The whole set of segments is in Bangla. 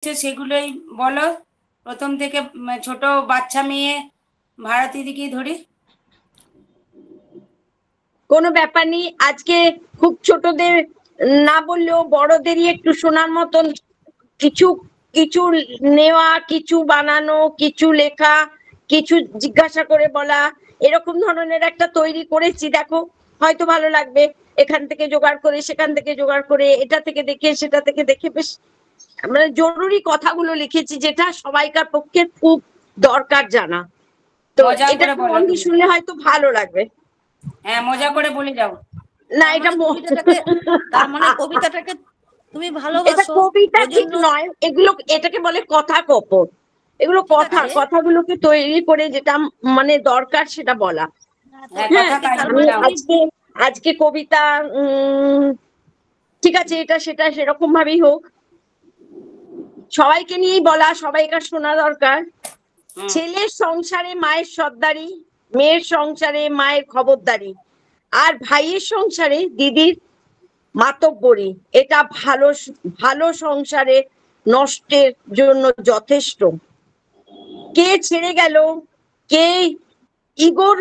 লিখেছো সেগুলোই বলো। প্রথম থেকে ছোট বাচ্চা মেয়ে ভারতী দিকেই ধরি। কোনো ব্যাপার নেই, আজকে খুব ছোটদের না বললেও বড়দেরই একটু শোনার মতন কিছু কিছু নেওয়া, কিছু বানানো, কিছু লেখা, কিছু জিজ্ঞাসা করে বলা, এরকম ধরনের একটা তৈরি করেছি। দেখো হয়তো ভালো লাগবে। এখান থেকে জোগাড় করে, সেখান থেকে জোগাড় করে, এটা থেকে দেখে সেটা থেকে দেখে, বেশ মানে জরুরি কথাগুলো লিখেছি যেটা সবাইকার পক্ষে খুব দরকার জানা। তো মজা এটা করে বলো মন দিয়ে তুমি। শুনলে হয়তো ভালো লাগবে। হ্যাঁ, মজা করে বলে যাও। না তার এটা মানে কবিতাটাকে তার মানে কবিতাটাকে তুমি এটা ভালোবাসো, কবিতা ওই ঠিক জন্য। নয়, এগুলো এটাকে বলে কথা কপট। এগুলো ঠিক কথা, আছে। কথাগুলোকে তৈরি করে যেটা মানে দরকার সেটা বলা। তো হ্যাঁ, হ্যাঁ, কথা আজকে কাজ তার আমি মানে দাও। তুমি আজকে আজকে কবিতা ঠিক আছে, এটা সেটা সেরকম ভাবেই হোক, সবাইকে নিয়েই বলা, সবাইকার শোনা দরকার। ছেলের সংসারে মায়ের সর্দারি, মেয়ের সংসারে মায়ের খবরদারি, আর ভাইয়ের সংসারে দিদির মাতব্বরি। এটা ভালো ভালো সংসারে নষ্টের জন্য যথেষ্ট। কে ছেড়ে গেল, কে ইগোর,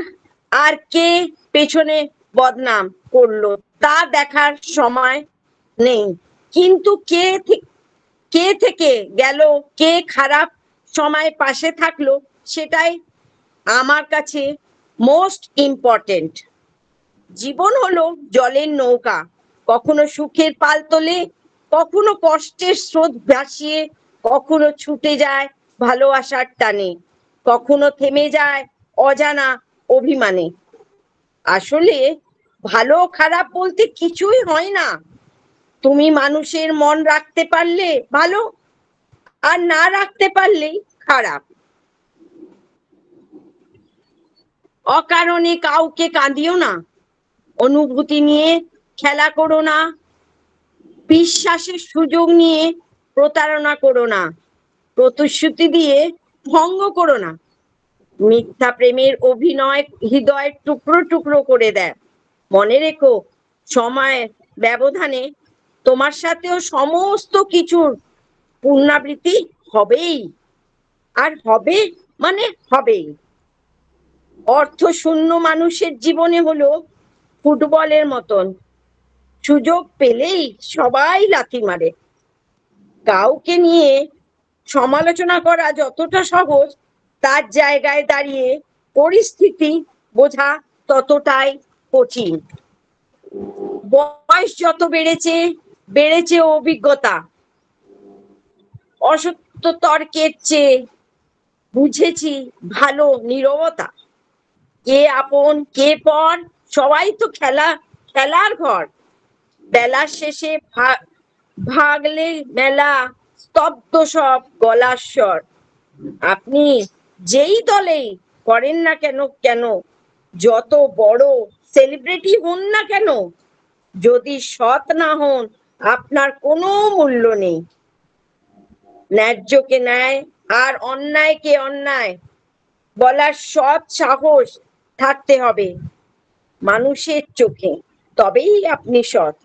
আর কে পেছনে বদনাম করলো তা দেখার সময় নেই। কিন্তু কে থেকে গেল, কে খারাপ সময় পাশে থাকলো, সেটাই আমার কাছে মোস্ট ইম্পর্টেন্ট। জীবন হলো জলের নৌকা, কখনো সুখের পাল তোলে, কখনো কষ্টের স্রোত ভাসিয়ে, কখনো ছুটে যায় ভালোবাসার টানে, কখনো থেমে যায় অজানা অভিমানে। আসলে ভালো খারাপ বলতে কিছুই হয় না। তুমি মানুষের মন রাখতে পারলে ভালো, আর না রাখতে পারলেই খারাপ। অকারণে কাউকে কাঁদিও না, অনুভূতি নিয়ে খেলা করো না, বিশ্বাসের সুযোগ নিয়ে প্রতারণা করো না, প্রতিশ্রুতি দিয়ে ভঙ্গ করো না। মিথ্যা প্রেমের অভিনয় হৃদয় টুকরো টুকরো করে দেয়। মনে রেখো, সময়ের ব্যবধানে তোমার সাথেও সমস্ত কিছুর পুনরাবৃত্তি হবেই, আর হবে মানে হবেই। অর্থ শূন্য মানুষের জীবনে হলো ফুটবলের মতন, সুযোগ পেলেই সবাই লাথি মারে। কাউকে নিয়ে সমালোচনা করা যতটা সহজ, তার জায়গায় দাঁড়িয়ে পরিস্থিতি বোঝা ততটাই কঠিন। বয়স যত বেড়েছে, বেড়েছে অভিজ্ঞতা। অসত্য তর্কের চেয়ে বুঝেছি ভালো নীরবতা। কে আপন কে পর, সবাই তো খেলার ঘর। বেলার শেষে ভাগলে মেলা, স্তব্ধ সব গলার স্বর। আপনি যেই দলেই করেন না কেন, যত বড় সেলিব্রিটি হন না কেন, যদি সৎ না হন আপনার কোনো মূল্য নেই। ন্যায্যকে ন্যায় আর অন্যায়কে অন্যায় বলার সৎ সাহস থাকতে হবে মানুষের চোখে, তবেই আপনি সৎ।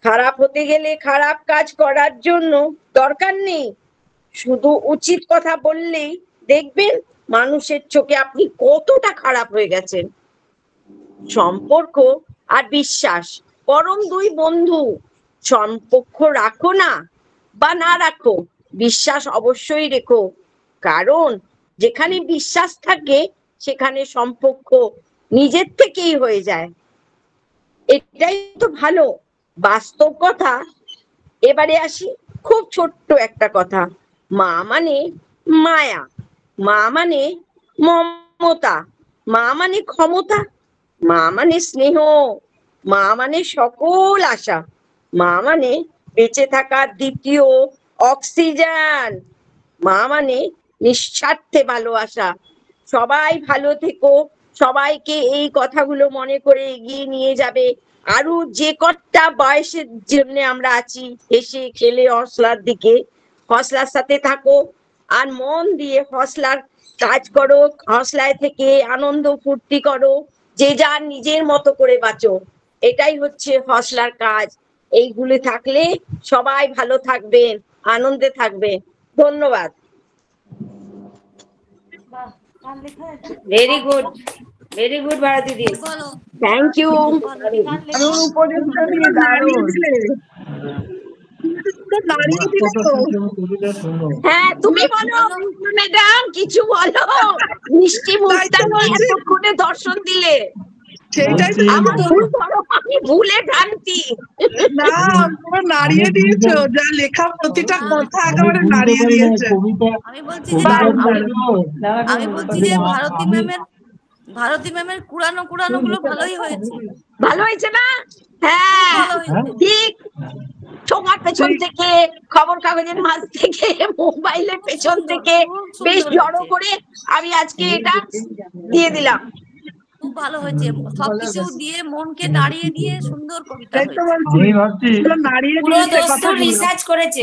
খারাপ হতে গেলে খারাপ কাজ করার জন্য দরকার নেই, শুধু উচিত কথা বললেই দেখবেন মানুষের চোখে আপনি কতটা খারাপ হয়ে গেছেন। সম্পর্ক আর বিশ্বাস পরম দুই বন্ধু। সম্পর্ক রাখো না বা না রাখো, বিশ্বাস অবশ্যই রেখো, কারণ যেখানে বিশ্বাস থাকে সেখানে সম্পর্ক নিজের থেকেই হয়ে যায়। এটাই তো ভালো বাস্তব কথা। এবারে আসি খুব ছোট্ট একটা কথা। মা মানে মায়া, মা মানে মমতা, মা মানে ক্ষমতা, মা মানে স্নেহ, মা মানে সকল আশা, মা মানে বেঁচে থাকার দ্বিতীয় অক্সিজেন, মা মানে নিঃস্বার্থে ভালোবাসা। সবাই ভালো থেকো, সবাইকে এই কথাগুলো মনে করে এগিয়ে নিয়ে যাবে। আরো যে কটা বয়সের জন্য আমরা আছি, হেসে খেলে হসলার দিকে, হসলার সাথে থাকো, আর মন দিয়ে হসলার কাজ করো, হসলায় থেকে আনন্দ ফুর্তি করো, যে যার নিজের মতো করে বাঁচো। এটাই হচ্ছে হসলার কাজ। এইগুলি থাকলে সবাই ভালো থাকবেন, আনন্দে থাকবে। ধন্যবাদ। Very good, very good Bharati দি। বলো থ্যাংক ইউ। বলো কি গান লেখো? দারুণ। তো দাঁড়িয়ে দিলে তো। হ্যাঁ তুমি বলো ম্যাডাম, কিছু বলো। মিষ্টি তাই তো মুস্তানি বলছি। এতক্ষণে দর্শন দিলে। সেইটাই তো আমার ভুল ধরো, আমি ভুলে ভ্রান্তি। না, পুরো নাড়িয়ে দিয়েছো, যা লেখা প্রতিটা কথা একেবারে নাড়িয়ে দিয়েছে। আমি বলছি যে দারুণ আমি দারুণ। আমি বলছি যে ভারতী ম্যামের কুড়ানো গুলো ভালোই হয়েছে, ভালো হয়েছে না? খুব হ্যাঁ ভালো হয়েছে। ঠিক। ঠোঙার পেছন থেকে, খবর কাগজের মাঝ থেকে, মোবাইলের খুব পেছন সুন্দর, থেকে খুব বেশ সুন্দর জড়ো হয়েছে, করে আমি আজকে এটা দিয়ে দিলাম। খুব ভালো হয়েছে, সবকিছু দিয়ে মনকে নাড়িয়ে দিয়ে সুন্দর কবিতা তাই তো হয়েছে। বলছি, আমি ভাবছি পুরো নাড়িয়ে পুরো দিয়েছে দোস্ত কথাগুলো। রিসার্চ করেছে,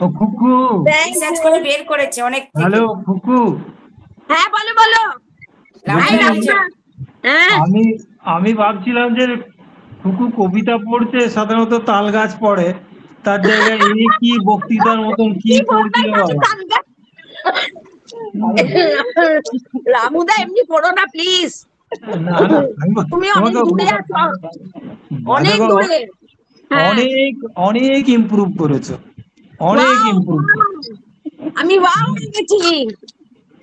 ও খুকু, রিসার্চ করে বের করেছে অনেক থেকে। হ্যালো খুকু, হ্যাঁ বলো বলো। রামু এই বলছে, রামদা। হ্যাঁ আমি আমি ভাবছিলাম যে খুকু কবিতা পড়ছে, সাধারণত তাল গাছ পড়ে, তার জায়গায় ইনি কি বক্তৃতার মতন কি কি পড়ছিল বলতে বাবা। তাল গাছ? রামুদা এমনি পড়ো না প্লিজ। না না, তুমি অনেক তোমাকে দূরে আছো, অনেক দেখো, দূরে। হ্যাঁ অনেক অনেক ইমপ্রুভ করেছো, অনেক Wow, ইমপ্রুভ। wow! আমি ওয়াও হয়ে গেছি।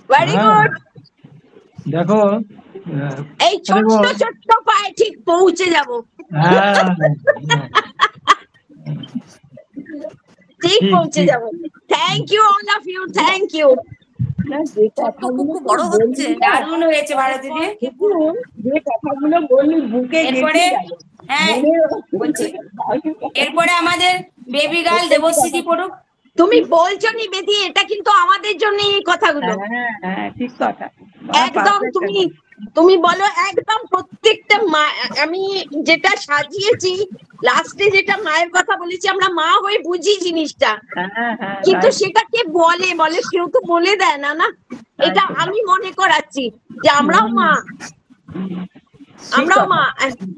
ভেরি হ্যাঁ গুড। দেখো, এই ছোট্ট দেখো, ছোট্ট পায়ে ঠিক পৌঁছে যাব। হ্যাঁ ঠিক ঠিক পৌঁছে ঠিক। যাব। Thank you all of you, thank you. ছোট্ট কুকু বড় হচ্ছে। দারুণ হয়েছে ভারতী দি। যে কথাগুলো বললি বুকে এরপরে হ্যাঁ বলছে, এরপরে আমাদের বেবি গার্ল দেবশ্রী পড়ুক। তুমি বলছো নি বেদি, এটা কিন্তু আমাদের জন্য এই কথাগুলো। হ্যাঁ ঠিক কথা। একদম তুমি তুমি বলো একদম প্রত্যেকটা মা। আমি যেটা সাজিয়েছি লাস্টে, যেটা মায়ের কথা বলেছি, আমরা মা হয়ে বুঝি জিনিসটা, কিন্তু সেটা কে বলে বলে কেউ তো বলে দেয় না না। এটা আমি মনে করাচ্ছি যে আমরাও মা, আমরাও মা।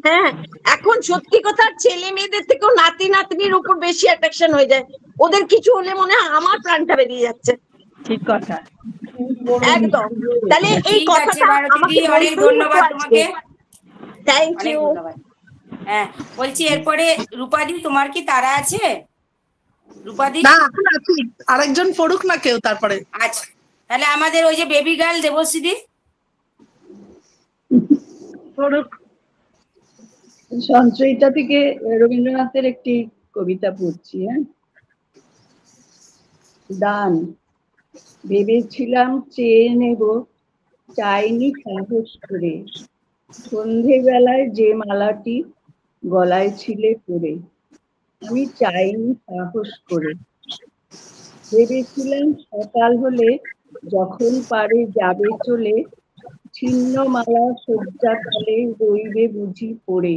হ্যাঁ এখন সত্যি কথা, ছেলে মেয়েদের থেকেও নাতি নাতনির উপর বেশি অ্যাট্রাকশন হয়ে যায়। ওদের কিছু হলে মনে হয় আমার প্রাণটা বেরিয়ে যাচ্ছে। ঠিক কথা। একদম। তাহলে এই ঠিক আছে কথাটা ভারতী দি, আমাকে অনেক ধন্যবাদ তোমাকে, থ্যাংক অনেক ইউ। ধন্যবাদ। হ্যাঁ বলছি, এরপরে রূপাদি তোমার কি তারা আছে? রূপাদি না এখন আছি, আরেকজন পড়ুক না কেউ তারপরে। আচ্ছা, তাহলে আমাদের ওই যে বেবি গার্ল দেবশ্রী দি। পড়ুক। সঞ্চয়িতা থেকে রবীন্দ্রনাথের একটি কবিতা পড়ছি। হ্যাঁ, দান। ভেবেছিলাম চেয়ে নেব, চাইনি সাহস করে, সন্ধেবেলায় যে মালাটি গলায় ছিলে পরে, আমি চাইনি সাহস করে। ভেবেছিলাম সকাল হলে যখন পারে যাবে চলে, ছিন্ন মালা শয্যাতলে রইবে বুঝি পড়ে,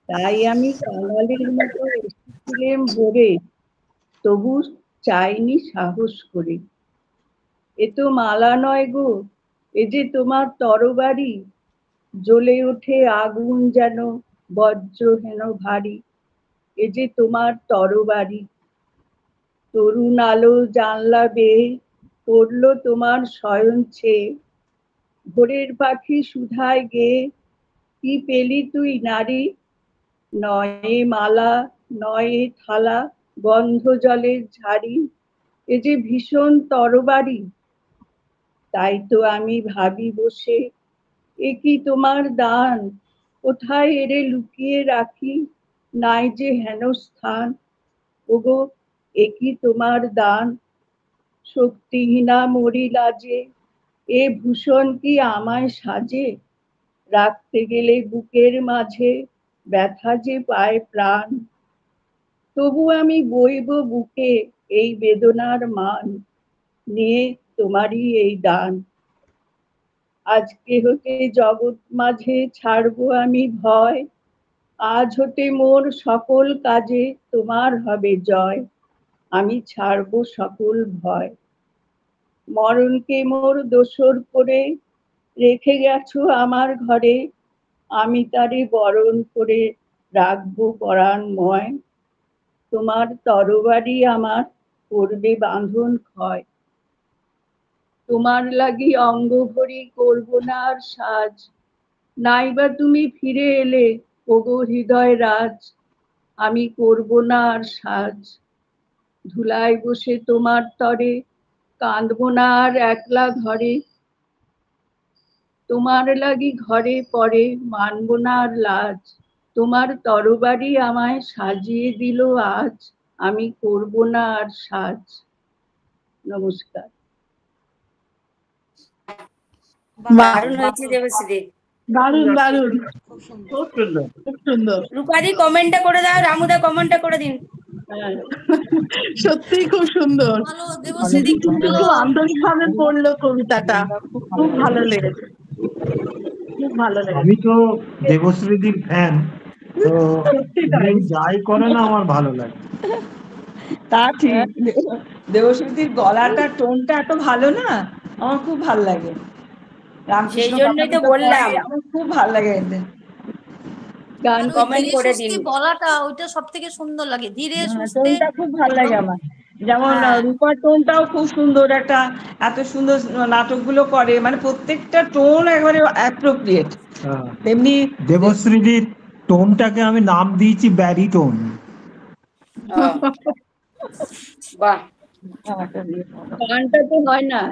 তাই আমি কাঙালির মতো এসেছিলাম ভোরে, তবু চাইনি সাহস করে। এ তো মালা নয় গো, এ যে তোমার তরবারি, জ্বলে ওঠে আগুন যেন বজ্র হেন ভারী, এ যে তোমার তরবারি। তরুণ আলো জানলা বেয়ে পড়ল তোমার শয়ন ছেয়ে, ভোরের পাখি সুধায় গেয়ে কি পেলি তুই নারী, নয়ে মালা নয়ে থালা গন্ধ জলের ঝাড়ি, এ যে ভীষণ তরবারি। তাই তো আমি ভাবি বসে, এ কি তোমার দান, কোথায় এরে লুকিয়ে রাখি, নাই যে হেন স্থান। ওগো এ কি তোমার দান, শক্তিহীনা মরি লাজে, এ ভূষণ কি আমায় সাজে, রাখতে গেলে বুকের মাঝে ব্যথা যে পায় প্রাণ। তবু আমি বইব বুকে এই বেদনার মান, নিয়ে তোমারই এই দান। আজকে হতে জগৎ মাঝে ছাড়বো আমি ভয়, আজ হতে মোর সকল কাজে তোমার হবে জয়, আমি ছাড়বো সকল ভয়। মরণকে মোর দোসর করে রেখে গেছো আমার ঘরে, আমি তারে বরণ করে রাখবো পরাণময়। তোমার তরবারি আমার করবে বাঁধন ক্ষয়। তোমার লাগি অঙ্গ ভরি করব না আর সাজ, নাইবা তুমি ফিরে এলে ওগো হৃদয় রাজ, আমি করব না আর সাজ। ধুলায় বসে তোমার তরে কাঁদবো না আর একলা ঘরে, তোমার লাগি ঘরে পরে মানব না আর লাজ। তোমার তরবারি আমায় সাজিয়ে দিল আজ, আমি করব না আর সাজ। নমস্কার। দারুণ হয়েছে দেবশ্রী। দারুণ দারুণ, খুব সুন্দর। খুব সুন্দর। রূপাদি কমেন্টটা করে দাও, রামুদা কমেন্টটা করে দিন। হ্যাঁ, সত্যিই খুব সুন্দর, ভালো দেবশ্রী, কিন্তু খুব আন্তরিক ভাবে পড়লো কবিতাটা, খুব ভালো লেগেছে, খুব ভালো লেগেছে। আমি তো দেবশ্রীদির ফ্যান, তো সত্যি তাই। উনি যাই করেন আমার ভালো লাগে। তা ঠিক। দেবশ্রীর গলাটা টোনটা এত ভালো না, আমার খুব ভালো লাগে। রামকৃষ্ণ সেই জন্যই তো কথাগুলো বললাম। পড়ে আমার খুব ভালো লাগে এদের। গান আর ওই comment ধীরে করে সুস্থে দিন। বলাটা ওইটা সব থেকে সুন্দর লাগে, ধীরে সুস্থে। টোনটা খুব ভালো লাগে আমার। যেমন হ্যাঁ। রূপার টোনটাও খুব সুন্দর, একটা এত সুন্দর নাটকগুলো করে, মানে প্রত্যেকটা টোন একবারে অ্যাপ্রোপ্রিয়েট। হ্যাঁ। তেমনি দেবশ্রীদির টোনটাকে আমি নাম দিয়েছি ব্যারিটোন। ও, বাহ, গানটা তো হয় না।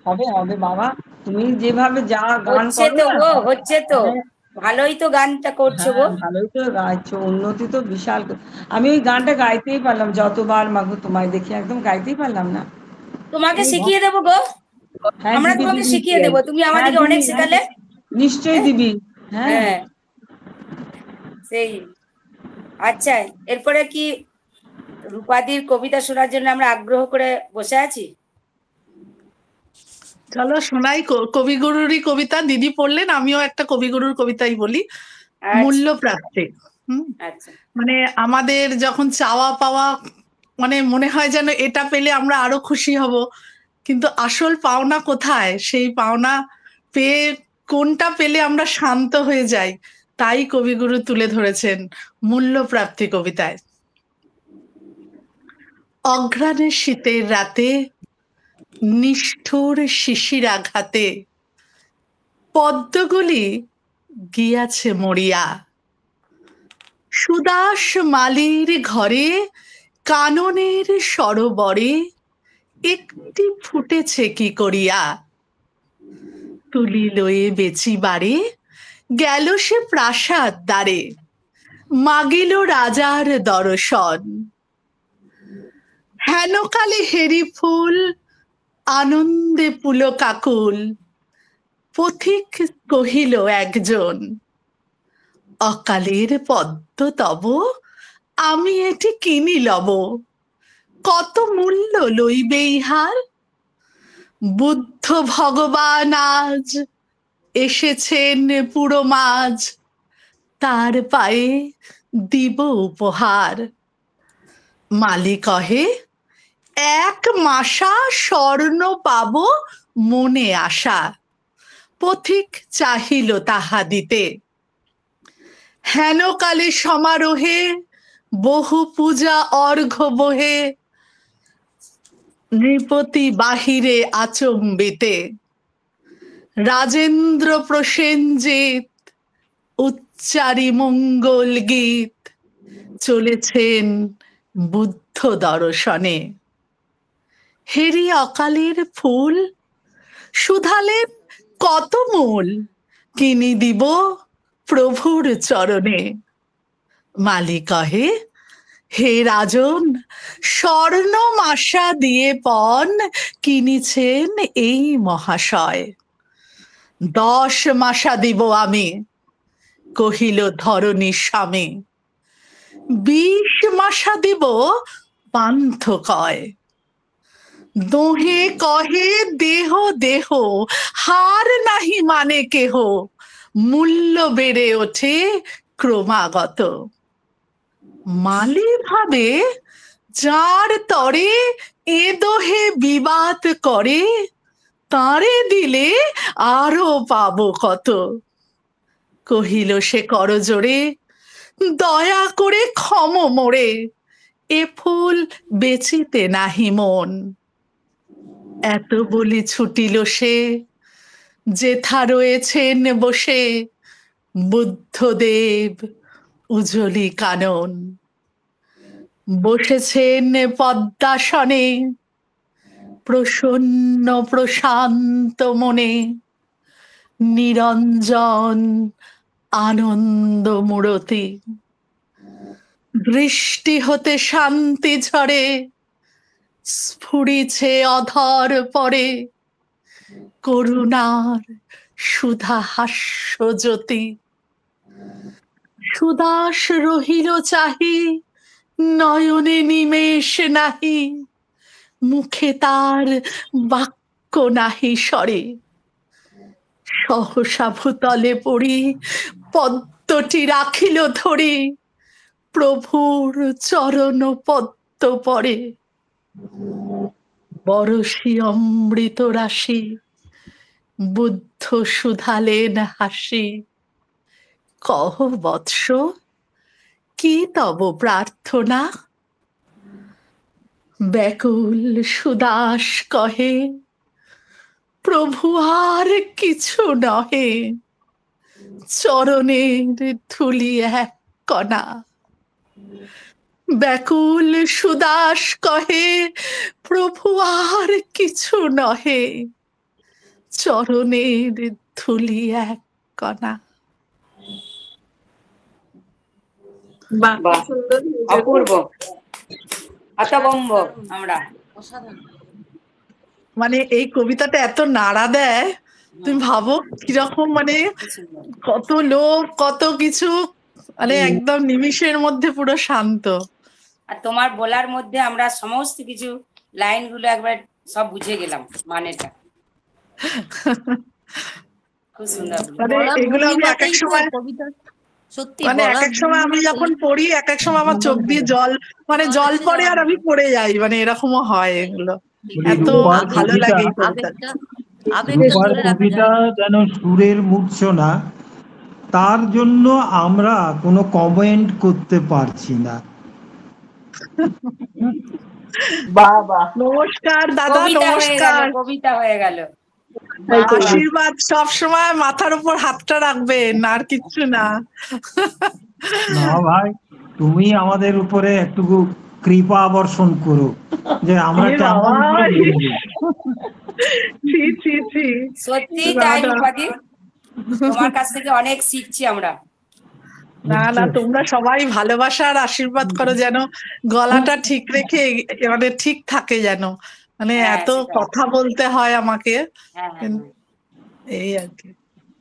হবে হবে বাবা, তুমি যেভাবে যা গান হচ্ছে করো তো না, গো, হচ্ছে তো, হ্যাঁ, ভালোই তো গানটা করছো গো। হ্যাঁ, ভালোই তো গাইছো, উন্নতি তো বিশাল। আমি ওই গানটা গাইতেই পারলাম, যতবার মাগো তোমায় দেখি, একদম গাইতেই পারলাম না। তোমাকে শিখিয়ে দেবো গো, হ্যাঁ আমরা দিবি তোমাকে দিবি, শিখিয়ে দেবো, তুমি হ্যাঁ আমাদেরকে অনেক দিবি, শেখালে। নিশ্চয়ই দিবি। হ্যাঁ হ্যাঁ, সেই। আচ্ছা, এরপরে কি রূপাদির কবিতা শোনার জন্য আমরা আগ্রহ করে বসে আছি? চলো শোনাই কবিগুরুরই কবিতা। দিদি পড়লেন, আমিও একটা কবিগুরুর কবিতাই বলি। আচ্ছা, মূল্য প্রাপ্তি। আচ্ছা, মানে আমাদের যখন চাওয়া পাওয়া, মানে মনে হয় যেন এটা পেলে আমরা আরো খুশি হব, কিন্তু আসল পাওনা কোথায়, সেই পাওনা পেয়ে কোনটা পেলে আমরা শান্ত হয়ে যাই, তাই কবিগুরু তুলে ধরেছেন মূল্য প্রাপ্তি কবিতায়। অঘ্রাণের শীতের রাতে, নিষ্ঠুর শিশির আঘাতে, পদ্মগুলি গিয়াছে মরিয়া, সুদাস মালির ঘরে কাননের সরোবরে একটি ফুটেছে কি করিয়া, তুলি লয়ে বেচিবারে গেল সে প্রাসাদ দ্বারে, মাগিল রাজার দর্শন। হেনকালে হেরি ফুল আনন্দে পুলকাকুল, পথিক কহিল একজন, অকালের পদ্ম তব আমি এটি কিনি লব, কত মূল্য লইবে ইহার। বুদ্ধ ভগবান আজ এসেছেন পুরো মাঝ, তার পায়ে দিব উপহার। মালি কহে এক মাসা স্বর্ণ পাব মনে আশা, পথিক চাহিল তাহা দিতে। হেনকালে সমারোহে বহু পূজা অর্ঘ্য বহে, নৃপতি বাহিরে আচম্বিতে। রাজেন্দ্র প্রসেনজিৎ উচ্চারি মঙ্গল গীত, চলেছেন বুদ্ধ দর্শনে। হেরি অকালের ফুল শুধালেন কত মূল, কিনি দিব প্রভুর চরণে। মালি কহে হে রাজন, স্বর্ণ মাসা দিয়ে পণ কিনিছেন এই মহাশয়। 10 মাসা দিব আমি, কহিল ধরণী স্বামী। 20 মাসা দিব পান্থ কয়, দোহে কহে দেহ দেহ হার নাহি মানে কেহ, মূল্য বেড়ে ওঠে ক্রমাগত। মালি ভাবে যার তরে এ দোহে বিবাদ করে, তারে দিলে আরো পাবো কত। কহিল সে করজোড়ে দয়া করে ক্ষম মোরে, এ ফুল বেচিতে নাহি মন। এত বলি ছুটিল সে, যেথা রয়েছেন বসে বুদ্ধদেব উজলি কানন। বসেছেন পদ্মাসনে, প্রসন্ন প্রশান্ত মনে, নিরঞ্জন আনন্দ মূরতি। দৃষ্টি হতে শান্তি ঝরে, স্ফুরিছে অধর পরে, করুণার সুধা হাস্য জ্যোতি। সুদাস রহিল চাহি, নয়নে নিমেষ নাহি, মুখে তার বাক্য নাহি সরে। সহসা ভূতলে পড়ি, পদ্মটি রাখিল ধরি, প্রভুর চরণ পদ্ম পরে। বরশি অমৃত রাশি, বুদ্ধ শুধালেন হাসি। কহ বৎস, কি তব প্রার্থনা? ব্যাকুল সুদাস কহে, প্রভু আর কিছু নহে, চরণের ধুলি এক কণা। ব্যাকুল সুদাস কহে, প্রভু আর কিছু নহে, চরণের ধুলি এক কণা। বাহ, বাহ, খুব সুন্দর হয়েছে গো। অপূর্ব, হতভম্ব আমরা। অসাধারণ। মানে এই কবিতাটা এত নাড়া দেয়, তুমি ভাবো কিরকম, মানে কি সুন্দর। কত লোক কত কিছু, মানে একদম নিমিষের মধ্যে পুরো শান্ত। আর তোমার বলার মধ্যে আমরা সমস্ত কিছু লাইনগুলো একবার সব বুঝে গেলাম মানেটা। খুব সুন্দর। মানে বলার এগুলো আমি এক এক ভঙ্গিমাতেই তো সময়, কবিতা, সত্যি মানে এক বলার এক সময় আমি ভঙ্গিমাতেই। যখন পড়ি, এক এক সময় আমার চোখ দিয়ে জল, মানে জল জল এসে পড়ে যাওয়ার আর আমি মতো। পড়ে যাই, মানে এরকমও হয় এগুলো। বলি এত রূপার ভালো কবিতা, লাগে এই কবিতা। আবেগটা আবেগটা রূপার ধরে রাখা কবিতা যায় না। যেন সুরের মূর্ছনা, তার জন্য আমরা কোনো কমেন্ট করতে পারছি না। বাহ বাহ নমস্কার দাদা, কবিতা হয়ে গেল, নমস্কার। কবিতা হয়ে গেল। বাহ বাহ। আশীর্বাদ সব সময় মাথার উপর হাতটা রাখবেন, আর কিচ্ছু না। না ভাই, তুমি আমাদের উপরে একটু কৃপা বর্ষণ করো, যে আমরা এ কেমন বাবা, করে বলবো। ছি ছি ছি। সত্যি তাই দাদা, রূপাদি, তোমার কাছ থেকে অনেক শিখছি আমরা। না না, তোমরা সবাই ভালোবাসা আর আশীর্বাদ করো যেন গলাটা ঠিক রেখে মানে ঠিক থাকে যেন, মানে হ্যাঁ এত সেটাই। কথা বলতে হয় আমাকে, হ্যাঁ হ্যাঁ হ্যাঁ, এই আর কি।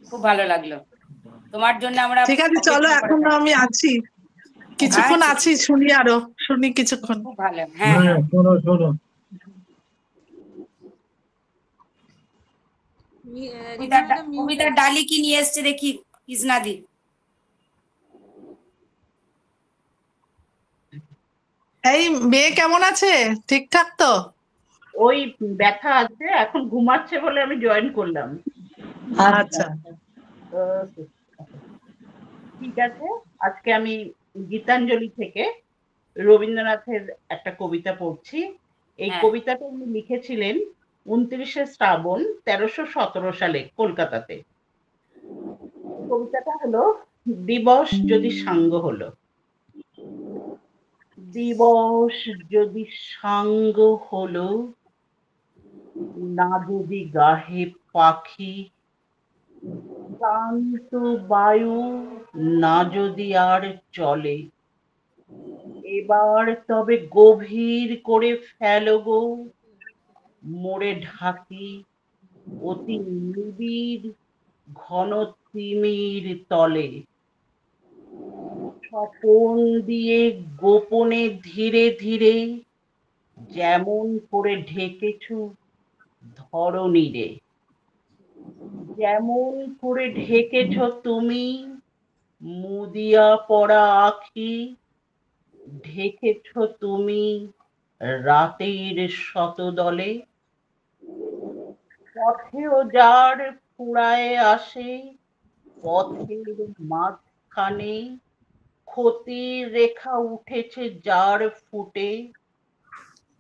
খুব ভালো লাগলো। তোমার জন্য আমরা ঠিক আছে, চলো, অপেক্ষা করে এখন থাকি। আমি আছি, কিছুক্ষণ আচ্ছা, আছি, শুনি আরো, শুনি কিছুক্ষণ। খুব ভালো। হ্যাঁ হ্যাঁ, হ্যাঁ। শোনো শোনো। কবিতার ডালি কি নিয়ে এসছে দেখি কৃষ্ণাদি। এই মেয়ে কেমন আছে? ঠিকঠাক তো? ওই ব্যথা আছে, এখন ঘুমাচ্ছে বলে আমি জয়েন করলাম। আচ্ছা, ঠিক আছে, আজকে আমি গীতাঞ্জলি থেকে রবীন্দ্রনাথের একটা কবিতা পড়ছি। এই হ্যাঁ। কবিতাটা উনি লিখেছিলেন 29শে শ্রাবণ 1317 সালে কলকাতাতে। কবিতাটা হলো দিবস যদি সাঙ্গ হলো। দিবস যদি সাঙ্গ হলো, না যদি গাহে পাখি, ক্লান্ত বায়ু না যদি আর চলে, এবার তবে গভীর করে ফেলো গো মোড়ে ঢাকি অতি নিবিড় ঘন তিমির তলে। স্বপন দিয়ে গোপনে ধীরে ধীরে যেমন করে ঢেকেছো ধরণীরে, যেমন করে ঢেকেছ তুমি মুদিয়া পড়া আখি, ঢেকেছ তুমি রাতের শতদলে। পথেও যার ফুরায় আসে পথের মাঝখানে, ক্ষতির রেখা উঠেছে যার ফুটে,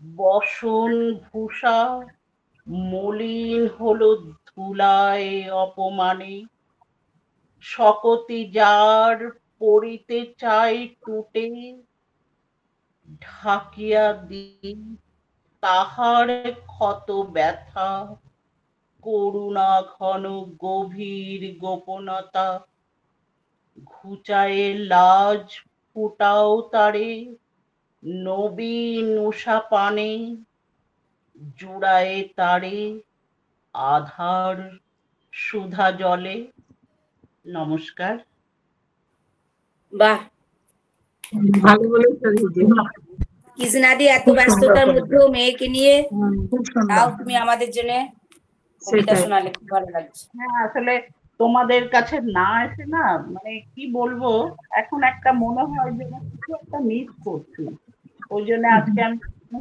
বসন ভূষা মলিন হলো ধুলায় অপমানে, শকতি যার পড়িতে চাই টুটে, ঢাকিয়া দিই তাহার ক্ষত ব্যথা, করুণা ঘন গভীর গোপনতা, ঘুচায়ে লাজ ফুটাও তারে, নবীন উষা পানে, জুড়ায়ে তারে আধার সুধা জলে। নমস্কার। বাহ, ভালো বলেছো দিদি। কৃষ্ণাদি এত খুব ব্যস্ততার সুন্দর মধ্যেও মেয়েকে নিয়ে খুব সুন্দর। তাও তুমি আমাদের জন্য কবিতা সেটাই। শোনালে, খুব ভালো লাগছে। হ্যাঁ, আসলে তোমাদের কাছে না এসে না, মানে কি বলবো, এখন একটা মনে হয় যে না কিছু একটা মিস করছি। ওই জন্য আজকে আমি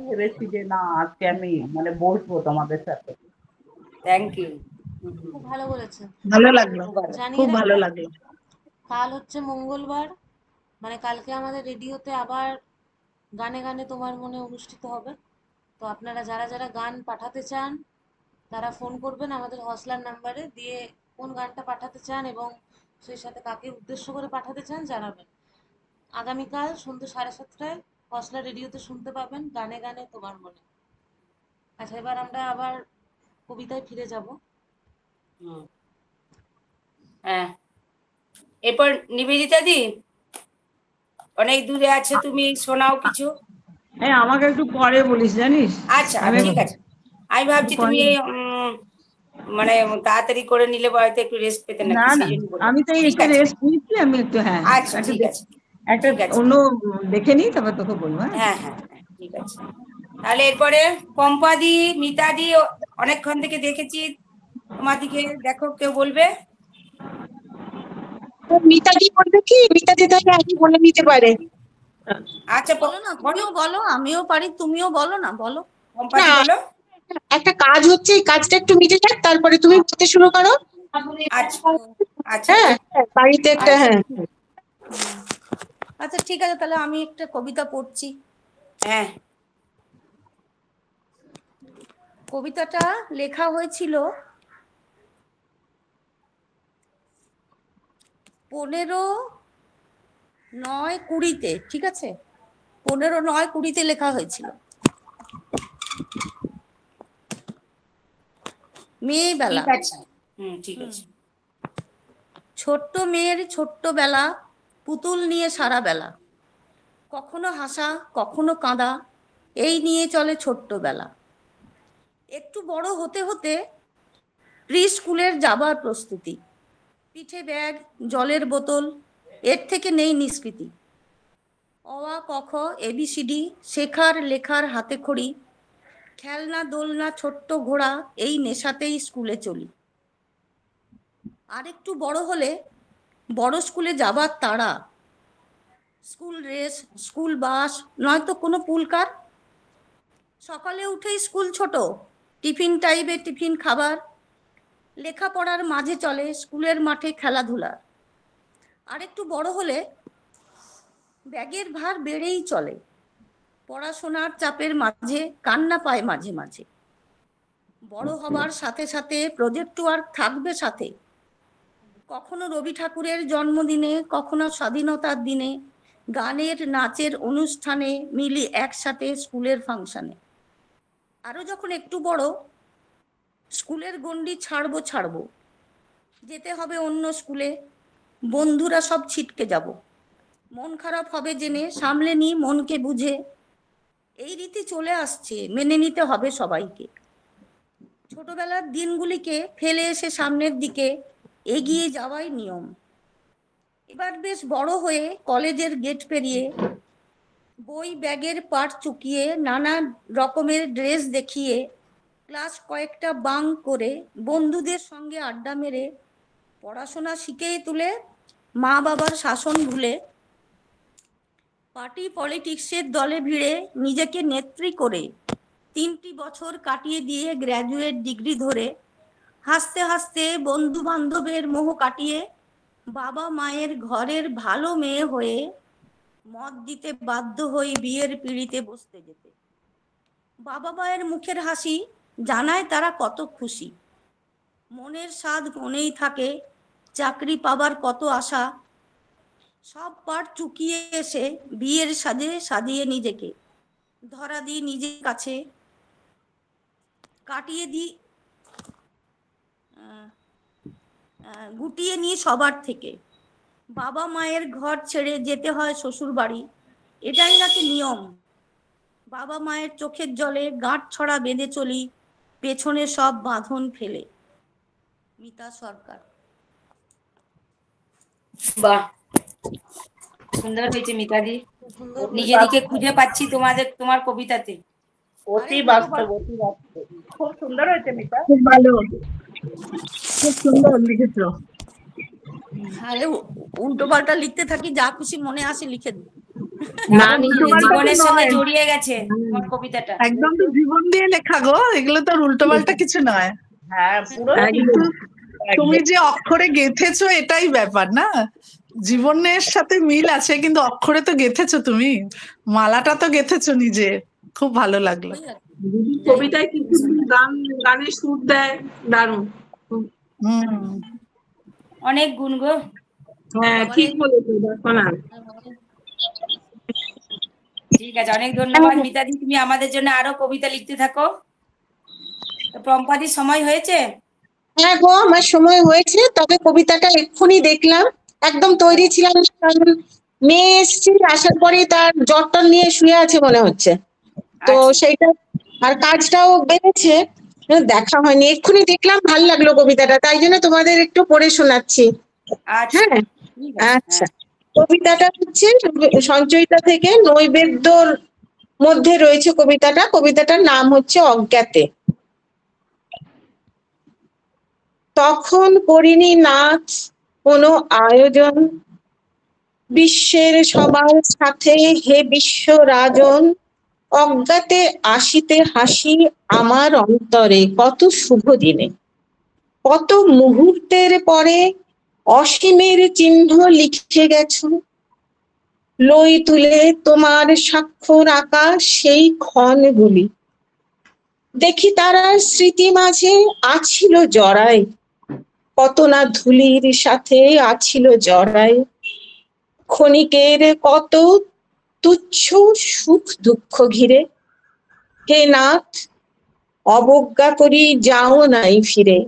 ভেবেছি যে না, আজকে আমি মানে বসবো তোমাদের সাথে। Thank you. খুব ভালো বলেছেন। ভালো লাগলো, জানিয়ে খুব ভালো রাখবেন, লাগলো। কাল হচ্ছে মঙ্গলবার, মানে কালকে আমাদের রেডিওতে আবার গানে গানে তোমার মনে অনুষ্ঠিত হবে। তো আপনারা যারা যারা গান পাঠাতে চান তারা ফোন করবেন আমাদের হসলার নাম্বারে, দিয়ে কোন গানটা পাঠাতে চান এবং সেই সাথে কাকে উদ্দেশ্য করে পাঠাতে চান জানাবেন। আগামীকাল সন্ধ্যে 7:30টায় হসলা রেডিওতে শুনতে পাবেন গানে গানে তোমার মনে। আচ্ছা, এবার আমরা আবার কবিতায় ফিরে যাব। হ্যাঁ, এরপর নিবেদিতা দি, অনেক দূরে আছে, তুমি শোনাও কিছু। হ্যাঁ, আমাকে একটু পরে বলিস জানিস। আচ্ছা আমি ঠিক আছে। আমি ভাবছি তুমি মানে তাড়াতাড়ি করে নিলে হয়তো একটু রেস্ট পেতে না নাকি, না, সেই জন্য বললাম। আমি তো ঠিক একটু আছে, রেস্ট নিচ্ছি, আমি একটু হ্যাঁ আচ্ছা একটু ঠিক আছে, একটা ঠিক আছে। অন্য দেখে নিই, তারপর তোকে বলবো। হ্যাঁ, হ্যাঁ হ্যাঁ হ্যাঁ, ঠিক আছে। তাহলে এরপরে পম্পাদি, মিতাদি, অনেকক্ষণ থেকে দেখেছি তোমার দিকে, দেখো কেউ বলবে। মিতাদি বলবে কি? মিতাদি তাহলে আগে বলে নিতে পারে। আচ্ছা বলো না, তুমিও বলো, আমিও পারি, তুমিও বলো না, বলো। পম্পাদি বলো। একটা কাজ হচ্ছে, এই কাজটা একটু মিটে যাক, তারপরে তুমি বলতে শুরু করো। আচ্ছা আচ্ছা হ্যাঁ, বাড়িতে একটা আচ্ছা। হ্যাঁ। আচ্ছা ঠিক আছে, তাহলে আমি একটা কবিতা পড়ছি। হ্যাঁ, কবিতাটা লেখা হয়েছিল 15/9/20-তে, ঠিক আছে? 15/9/20-তে লেখা হয়েছিল। মেয়েবেলা। ঠিক আছে, ঠিক আছে। ছোট্ট মেয়ের ছোট্ট বেলা, পুতুল নিয়ে সারা বেলা, কখনো হাসা কখনো কাঁদা, এই নিয়ে চলে ছোট্ট বেলা। একটু বড় হতে হতে প্রি স্কুলের যাবার প্রস্তুতি, পিঠে ব্যাগ, জলের বোতল, এর থেকে নেই নিষ্কৃতি। অ আ ক খ ABCD শেখার লেখার হাতে খড়ি, খেলনা দোলনা ছোট্ট ঘোড়া, এই নেশাতেই স্কুলে চলি। আর একটু বড় হলে বড় স্কুলে যাবার তাড়া, স্কুল ড্রেস, স্কুল বাস, নয়তো কোনো পুলকার। সকালে উঠেই স্কুল ছোট, টিফিন টাইমে টিফিন খাবার, লেখাপড়ার মাঝে চলে স্কুলের মাঠে খেলাধুলা। আর একটু বড় হলে ব্যাগের ভার বেড়েই চলে, পড়াশোনার চাপের মাঝে কান্না পায় মাঝে মাঝে। বড় হবার সাথে সাথে প্রজেক্ট ওয়ার্ক থাকবে সাথে, কখনো রবি ঠাকুরের জন্মদিনে, কখনো স্বাধীনতার দিনে, গানের নাচের অনুষ্ঠানে মিলি একসাথে স্কুলের ফাংশনে। আরো যখন একটু বড়, স্কুলের গণ্ডি ছাড়বো, যেতে হবে অন্য স্কুলে, বন্ধুরা সব ছিটকে যাব, মন খারাপ হবে জেনে সামলে নি মনকে বুঝে, এই রীতি চলে আসছে, মেনে নিতে হবে সবাইকে। ছোটবেলার দিনগুলিকে ফেলে এসে সামনের দিকে এগিয়ে যাওয়াই নিয়ম। এবার বেশ বড় হয়ে কলেজের গেট পেরিয়ে, বই ব্যাগের পাট চুকিয়ে, নানা রকমের ড্রেস দেখিয়ে, ক্লাস কয়েকটা বাঙ্ক করে, বন্ধুদের সঙ্গে আড্ডা মেরে, পড়াশোনা শিখেই তুলে, মা বাবার শাসন ভুলে, পার্টি পলিটিক্সের দলে ভিড়ে নিজেকে নেত্রী করে 3টি বছর কাটিয়ে দিয়ে গ্র্যাজুয়েট ডিগ্রি ধরে, হাসতে হাসতে বন্ধু বান্ধবের মোহ কাটিয়ে, বাবা মায়ের ঘরের ভালো মেয়ে হয়ে মত দিতে বাধ্য হই বিয়ের পিঁড়িতে বসতে যেতে। বাবা মায়ের মুখের হাসি জানায় তারা কত খুশি। মনের স্বাদ মনেই থাকে, চাকরি পাবার কত আশা। সব পার চুকিয়ে এসে বিয়ের সাজে সাজিয়ে নিজেকে ধরা দিই নিজের কাছে, কাটিয়ে দিই গুটিয়ে নিই সবার থেকে। বাবা মায়ের ঘর ছেড়ে যেতে হয় শ্বশুর বাড়ি, এটাই নাকি নিয়ম। বাবা মায়ের চোখের জলে গাঁট ছড়া বেঁধে চলি, পেছনে সব বাঁধন ফেলে। মিতা সরকার। বাহ, সুন্দর হয়েছে মিতাদি। নিজেদিকে খুঁজে পাচ্ছি তোমার কবিতাতে। অতি বাস্তব, অতি বাস্তব। খুব সুন্দর হয়েছে মিতা। খুব ভালো, খুব সুন্দর লিখেছো। আরে উল্টো পাল্টা লিখতে থাকি, যা খুশি মনে আসে লিখে দিই। না, উল্টো পাল্টা তো জীবনের সঙ্গে নয়। জড়িয়ে গেছে তোমার কবিতাটা। একদম তো জীবন দিয়ে লেখা গো, এগুলো তো উল্টো পাল্টা কিছু নয়। হ্যাঁ, পুরো কিন্তু তুমি যে অক্ষরে গেঁথেছো এটাই ব্যাপার না, জীবনের সাথে মিল আছে কিন্তু অক্ষরে তো গেঁথেছো তুমি, মালাটা তো গেঁথেছো নিজে। খুব ভালো লাগলো। ওই আর কি। দিদি কবিতায় কিছু গানের সুর দেয়, দারুণ। হুম, অনেক গুণ গো। হ্যাঁ, ঠিক বলেছো, দেখো না। ঠিক আছে, অনেক ধন্যবাদ মিতাদি, তুমি আমাদের জন্য আরো কবিতা লিখতে থাকো। তো পম্পাদির সময় হয়েছে? হ্যাঁ গো, আমার সময় হয়েছে, তবে কবিতাটা এক্ষুনি দেখলাম, একদম তৈরি ছিলাম না, কারণ মেয়ে এসেছে, আসার পরে তার জ্বরটা নিয়ে শুয়ে আছে মনে হচ্ছে, তো আচ্ছা। সেইটা আর কাজটাও বেড়েছে, দেখা হয়নি। এক্ষুনি দেখলাম, ভাল লাগলো কবিতাটা, তাই জন্য তোমাদের একটু পড়ে শোনাচ্ছি। আচ্ছা, হ্যাঁ, ঠিক আছে, আচ্ছা। কবিতাটা হচ্ছে সঞ্চয়িতা থেকে, নৈবেদ্যর মধ্যে রয়েছে কবিতাটা। কবিতাটার নাম হচ্ছে অজ্ঞাতে। তখন করিনি নাচ কোনো আয়োজন, বিশ্বের সবার সাথে হে বিশ্ব রাজন, অজ্ঞাতে আসিতে হাসি আমার অন্তরে কত শুভ দিনে, কত মুহূর্তের পরে অসীমের চিহ্ন লিখে গেছো, লই তুলে তোমার স্বাক্ষর আঁকা সেই ক্ষণগুলি, দেখি তারা স্মৃতি মাঝে আছিল জড়ায়, কত না ধুলির সাথে আছিল জড়ায়, ক্ষণিকের কত তুচ্ছ সুখ দুঃখ ঘিরে, হে নাথ অবজ্ঞা করি যাও নাই ফিরে,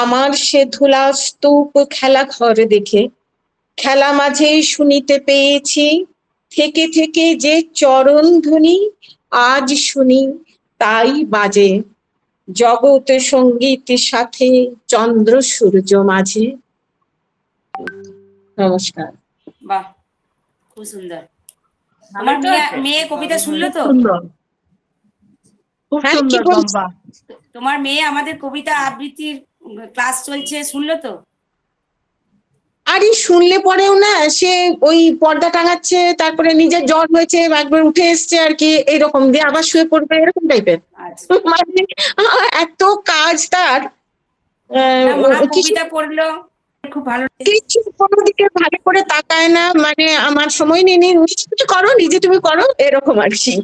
আমার সে ধুলা স্তূপ খেলা ঘর দেখে, খেলা মাঝে শুনিতে পেয়েছি থেকে থেকে যে চরণ ধ্বনি, আজ শুনি তাই বাজে, জগৎ সঙ্গীতের সাথে চন্দ্র সূর্য মাঝে। নমস্কার। বাহ, খুব সুন্দর। তোমার মেয়ে কবিতা শুনলো তো? সুন্দর, খুব হ্যাঁ, কি সুন্দর বলছো? পম্পা। তোমার মেয়ে আমাদের কবিতা আবৃত্তির ক্লাস চলছে, শুনলো তো? আরে শুনলে পরেও না, সে ওই পর্দা টাঙাচ্ছে, তারপরে নিজের জ্বর হয়েছে, একবার উঠে এসছে আর কি, এরকম দিয়ে আবার শুয়ে পড়বে, এরকম টাইপের। আচ্ছা, মানে এত কাজ তার, না, মা কিছু কবিতা পড়লো, খুব ভালো। কিছু কোনো দিকে ভালো করে তাকায় না, মানে আমার সময় নেই, নিজে তুমি করো, নিজে তুমি করো, এরকম আর কি।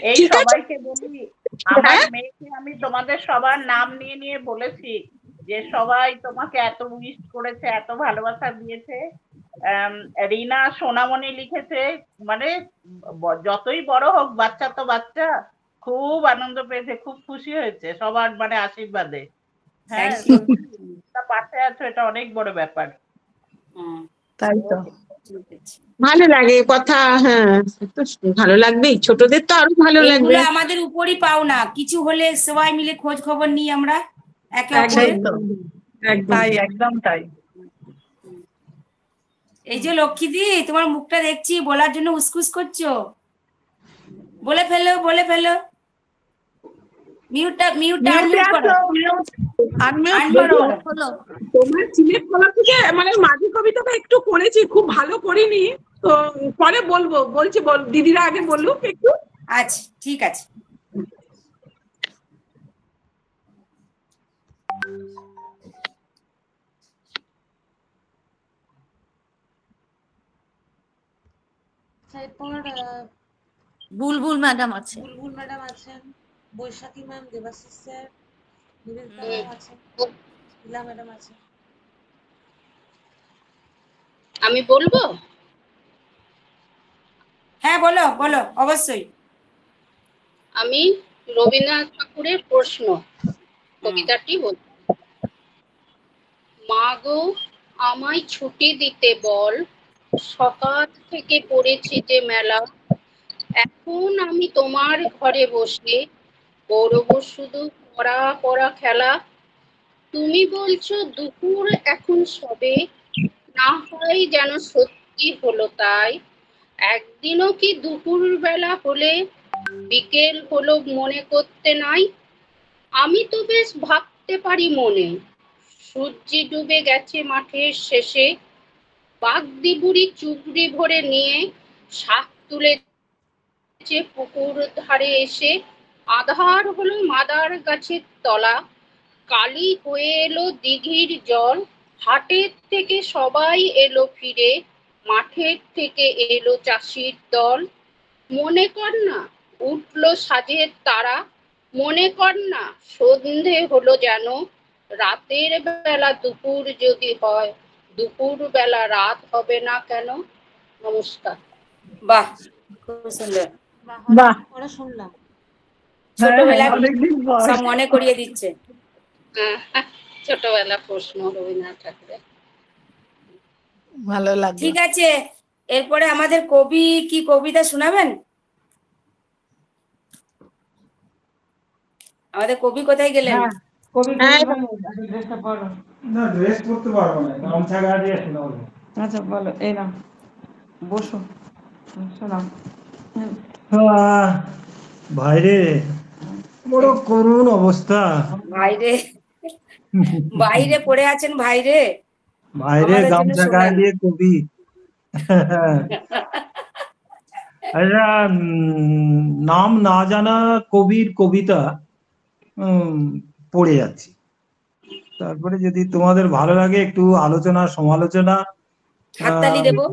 এই ঠিক আছে। সবাইকে বলি, আমার হ্যাঁ? মেয়েকে আমি তোমাদের সবার নাম নিয়ে নিয়ে বলেছি যে সবাই তোমাকে এত উইশ করেছে, এত ভালোবাসা দিয়েছে। রিনা সোনামণি লিখেছে, মানে যতই বড় হোক, বাচ্চা তো বাচ্চা, খুব আনন্দ পেয়েছে, খুব খুশি হয়েছে সবার মানে আশীর্বাদে। হ্যাঁ, Thank you. পাশে আছো, এটা অনেক বড় ব্যাপার। তাই তো, ভালো লাগে কথা, হ্যাঁ, তো ভালো লাগবেই, ছোটদের তো আরো ভালো লাগবে। এগুলো আমাদের উপরই পাওনা, কিছু হলে সবাই মিলে খোঁজ খবর নিই আমরা একে অপরের। সেই তো, তাই, একদম তাই। এই যে লক্ষ্মীদি, তোমার মুখটা দেখছি, বলার জন্য উসকুস করছো, বলে ফেলো, বলে ফেলো। মিউটটা আনমিউট করো, আনমিউট আনমিউট করো। করো। তোমার চিলের কলা থেকে মানে মাঝে কবিতাটা একটু করেছি, খুব ভালো করিনি, তো পরে বলবো, বলছি দিদিরা আগে বলুক একটু। আচ্ছা, ঠিক আছে। এরপর বুলবুল ম্যাডাম আছে, বুলবুল ম্যাডাম আছেন, Baishakhi ma'am, Debashis sir, Nivedita ma'am আছেন, ইলা ম্যাডাম আছেন। আমি বলবো? হ্যাঁ বলো বলো, অবশ্যই। আমি রবীন্দ্রনাথ ঠাকুরের প্রশ্ন কবিতাটি বলবো। মা গো আমায় ছুটি দিতে বল, সকাল থেকে পড়েছি যে মেলা, এখন আমি তোমার ঘরে বসে করব শুধু পড়া পড়া খেলা। তুমি বলছো দুপুর এখন সবে, না হয় যেন সত্যি হলো তাই। একদিনও কি দুপুর বেলা হলে বিকেল হলো মনে করতে নাই? আমি তো বেশ ভাবতে পারি মনে, সূর্য ডুবে গেছে মাঠের শেষে, বাগদি বুড়ি চুবড়ি ভরে নিয়ে শাক তুলেছে পুকুর ধারে এসে। আধার হলো মাদার গাছের তলা, কালি হয়ে এলো দিঘির জল, হাটের থেকে সবাই এলো ফিরে, মাঠের থেকে এলো চাষির দল। মনে কর না উঠলো সাজের তারা, মনে কর না সন্ধে হলো যেন, রাতের বেলা দুপুর যদি হয়, দুপুর বেলা রাত হবে না কেন? নমস্কার। বাহ, খুব সুন্দর। বাহ, পড়া শুনলাম। ছোটবেলা অনেকদিন পর। সব মনে করিয়ে দিচ্ছে। ছোটবেলা প্রশ্ন রবীন্দ্রনাথ ঠাকুরের। ভালো লাগলো। ঠিক আছে, এরপরে আমাদের কবি কি কবিতা শোনাবেন? আমাদের কবি কোথায় গেলেন? হ্যাঁ, কবি হ্যাঁ। ড্রেসটা পরো। না ড্রেস করতে পারবো না, গামছা গায়ে দিয়ে শোনাবো। আচ্ছা বলো, এই নাও বসো, শোনাও। ভাইরে বড় করুণ অবস্থা। বাইরে বাইরে পড়ে আছেন ভাইরে, ভাইরে আমাদের জন্য গামছা গায়ে শোনান। দিয়ে কবি। আচ্ছা, নাম না জানা কবির কবিতা পড়ে যাচ্ছি, তারপরে যদি তোমাদের ভালো লাগে একটু আলোচনা সমালোচনা। হাততালি দেবো।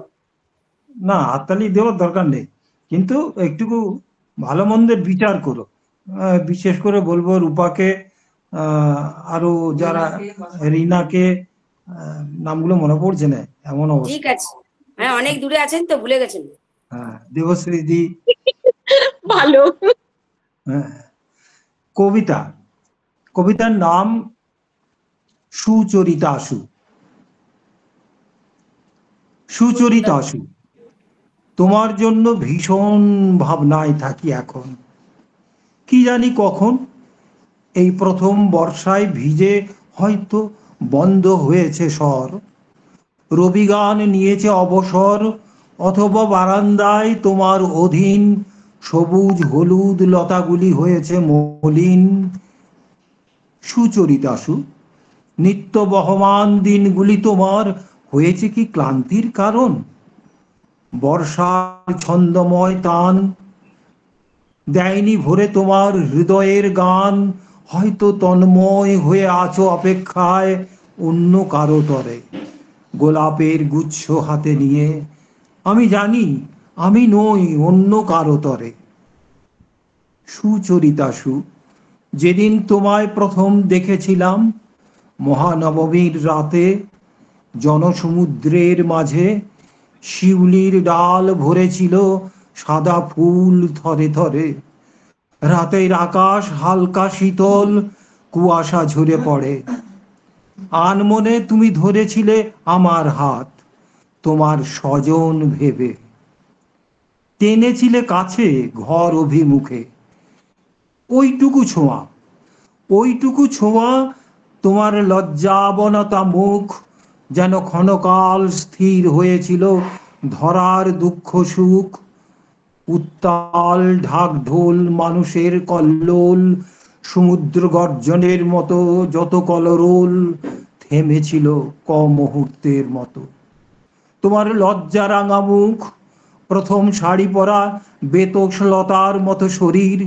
না হাততালি দেওয়ার দরকার নেই, কিন্তু একটুকু ভালো মন্দের বিচার করো। বিশেষ করে বলবো রূপাকে, আরো যারা, রিনাকে, নামগুলো মনে পড়ছে না এমন ঠিক অবস্থা। আছে, হ্যাঁ অনেক দূরে আছেন তো ভুলে গেছেন। হ্যাঁ, দেবশ্রী দি। ভালো। হ্যাঁ, কবিতার নাম সুচরিতাশু। সুচরিতাশু, তোমার জন্য ভীষণ ভাবনায় থাকি এখন। কি জানি কখন এই প্রথম বর্ষায় ভিজে হয়তো বন্ধ হয়েছে স্বর, রবিগান নিয়েছে অবসর, অথবা বারান্দায় তোমার অধীন সবুজ হলুদ লতাগুলি হয়েছে মলিন। সুচরিতাশু, নিত্য বহমান দিনগুলি তোমার হয়েছে কি ক্লান্তির কারণ? বর্ষার ছন্দময় তান দেয়নি ভরে তোমার হৃদয়ের গান, হয়তো তন্ময় হয়ে আছো অপেক্ষায় অন্য কারো তরে। গোলাপের গুচ্ছ হাতে নিয়ে আমি জানি আমি নই অন্য কারো তরে। সুচরিতাশু, যেদিন তোমায় প্রথম দেখেছিলাম মহানবমীর রাতে, জনসমুদ্রের মাঝে শিউলির ডাল ভরেছিল সাদা ফুল থরে থরে। রাতের আকাশ হালকা শীতল, কুয়াশা ঝরে পড়ে। আনমনে তুমি ধরেছিলে আমার হাত তোমার স্বজন ভেবে, টেনেছিলে কাছে ঘর অভিমুখে। ওইটুকু ছোঁয়া তোমার লজ্জাবনতা মুখ যেন ক্ষণকাল স্থির হয়েছিল ধরার দুঃখ সুখ। উত্তাল ঢাকঢোল মানুষের কল্লোল সমুদ্র গর্জনের মতো যত কলরোল থেমেছিল মুহূর্তের মতো। তোমার লজ্জা রাঙা মুখ, প্রথম শাড়ি পরা বেতলতার মতো শরীর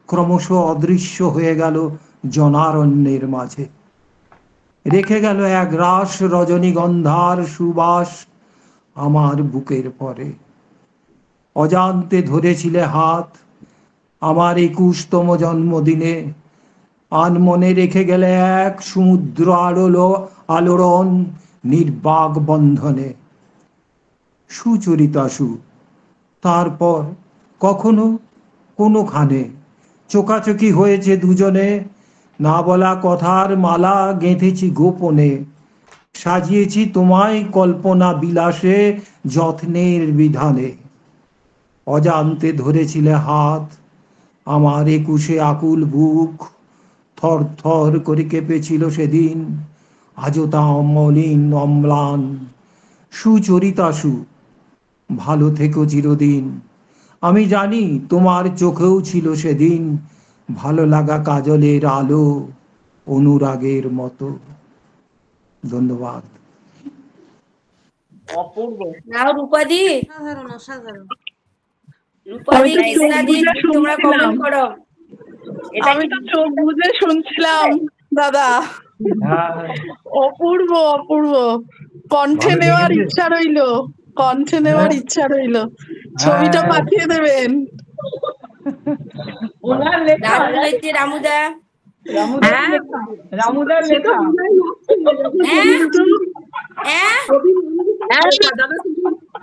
ক্রমশ অদৃশ্য হয়ে গেল জনারণ্যের মাঝে। রেখে গেল এক রাস রজনীগন্ধার সুবাস আমার বুকের পরে। অজান্তে ধরেছিলে হাত আমার 21তম জন্মদিনে, আনমনে রেখে গেলে এক সমুদ্র আলোড়ন নির্বাক বন্ধনে। সুচরিতাসু, তারপর কখনো কোনোখানে চোকাচোকি হয়েছে দুজনে, না বলা কথার মালা গেঁথেছি গোপনে, সাজিয়েছি তোমায় কল্পনা বিলাসে যত্নের বিধানে। অজান্তে ধরেছিলে হাত আমার 21 আকুল বুক, থর থর করে কেঁপেছিল সেদিন, আজও তা অমলিন অম্লান। সুচরিতাসু, ভালো থেকো চিরদিন। আমি জানি তোমার চোখেও ছিল সেদিন ভালো লাগা কাজলের আলো অনুরাগের মতো। ধন্যবাদ। অপূর্ব। নাও রূপাদি, অসাধারণ অসাধারণ। রূপাদি, আমি তো চোখ কৃষ্ণাদি, বুজে তোমরা শুনছিলাম। কমেন্ট করো। আমি তো চোখ বুজে শুনছিলাম দাদা। অপূর্ব অপূর্ব, কণ্ঠে ভালো নেওয়ার লেগেছে? ইচ্ছা রইলো, কণ্ঠে নেওয়ার ইচ্ছা রইলো। ছবিটা হ্যাঁ। পাঠিয়ে দেবেন। ওনার লেখা দারুণ হয়েছে রামুদা। রামুদার লেখা, রামুদার লেখা। হ্যাঁ হ্যাঁ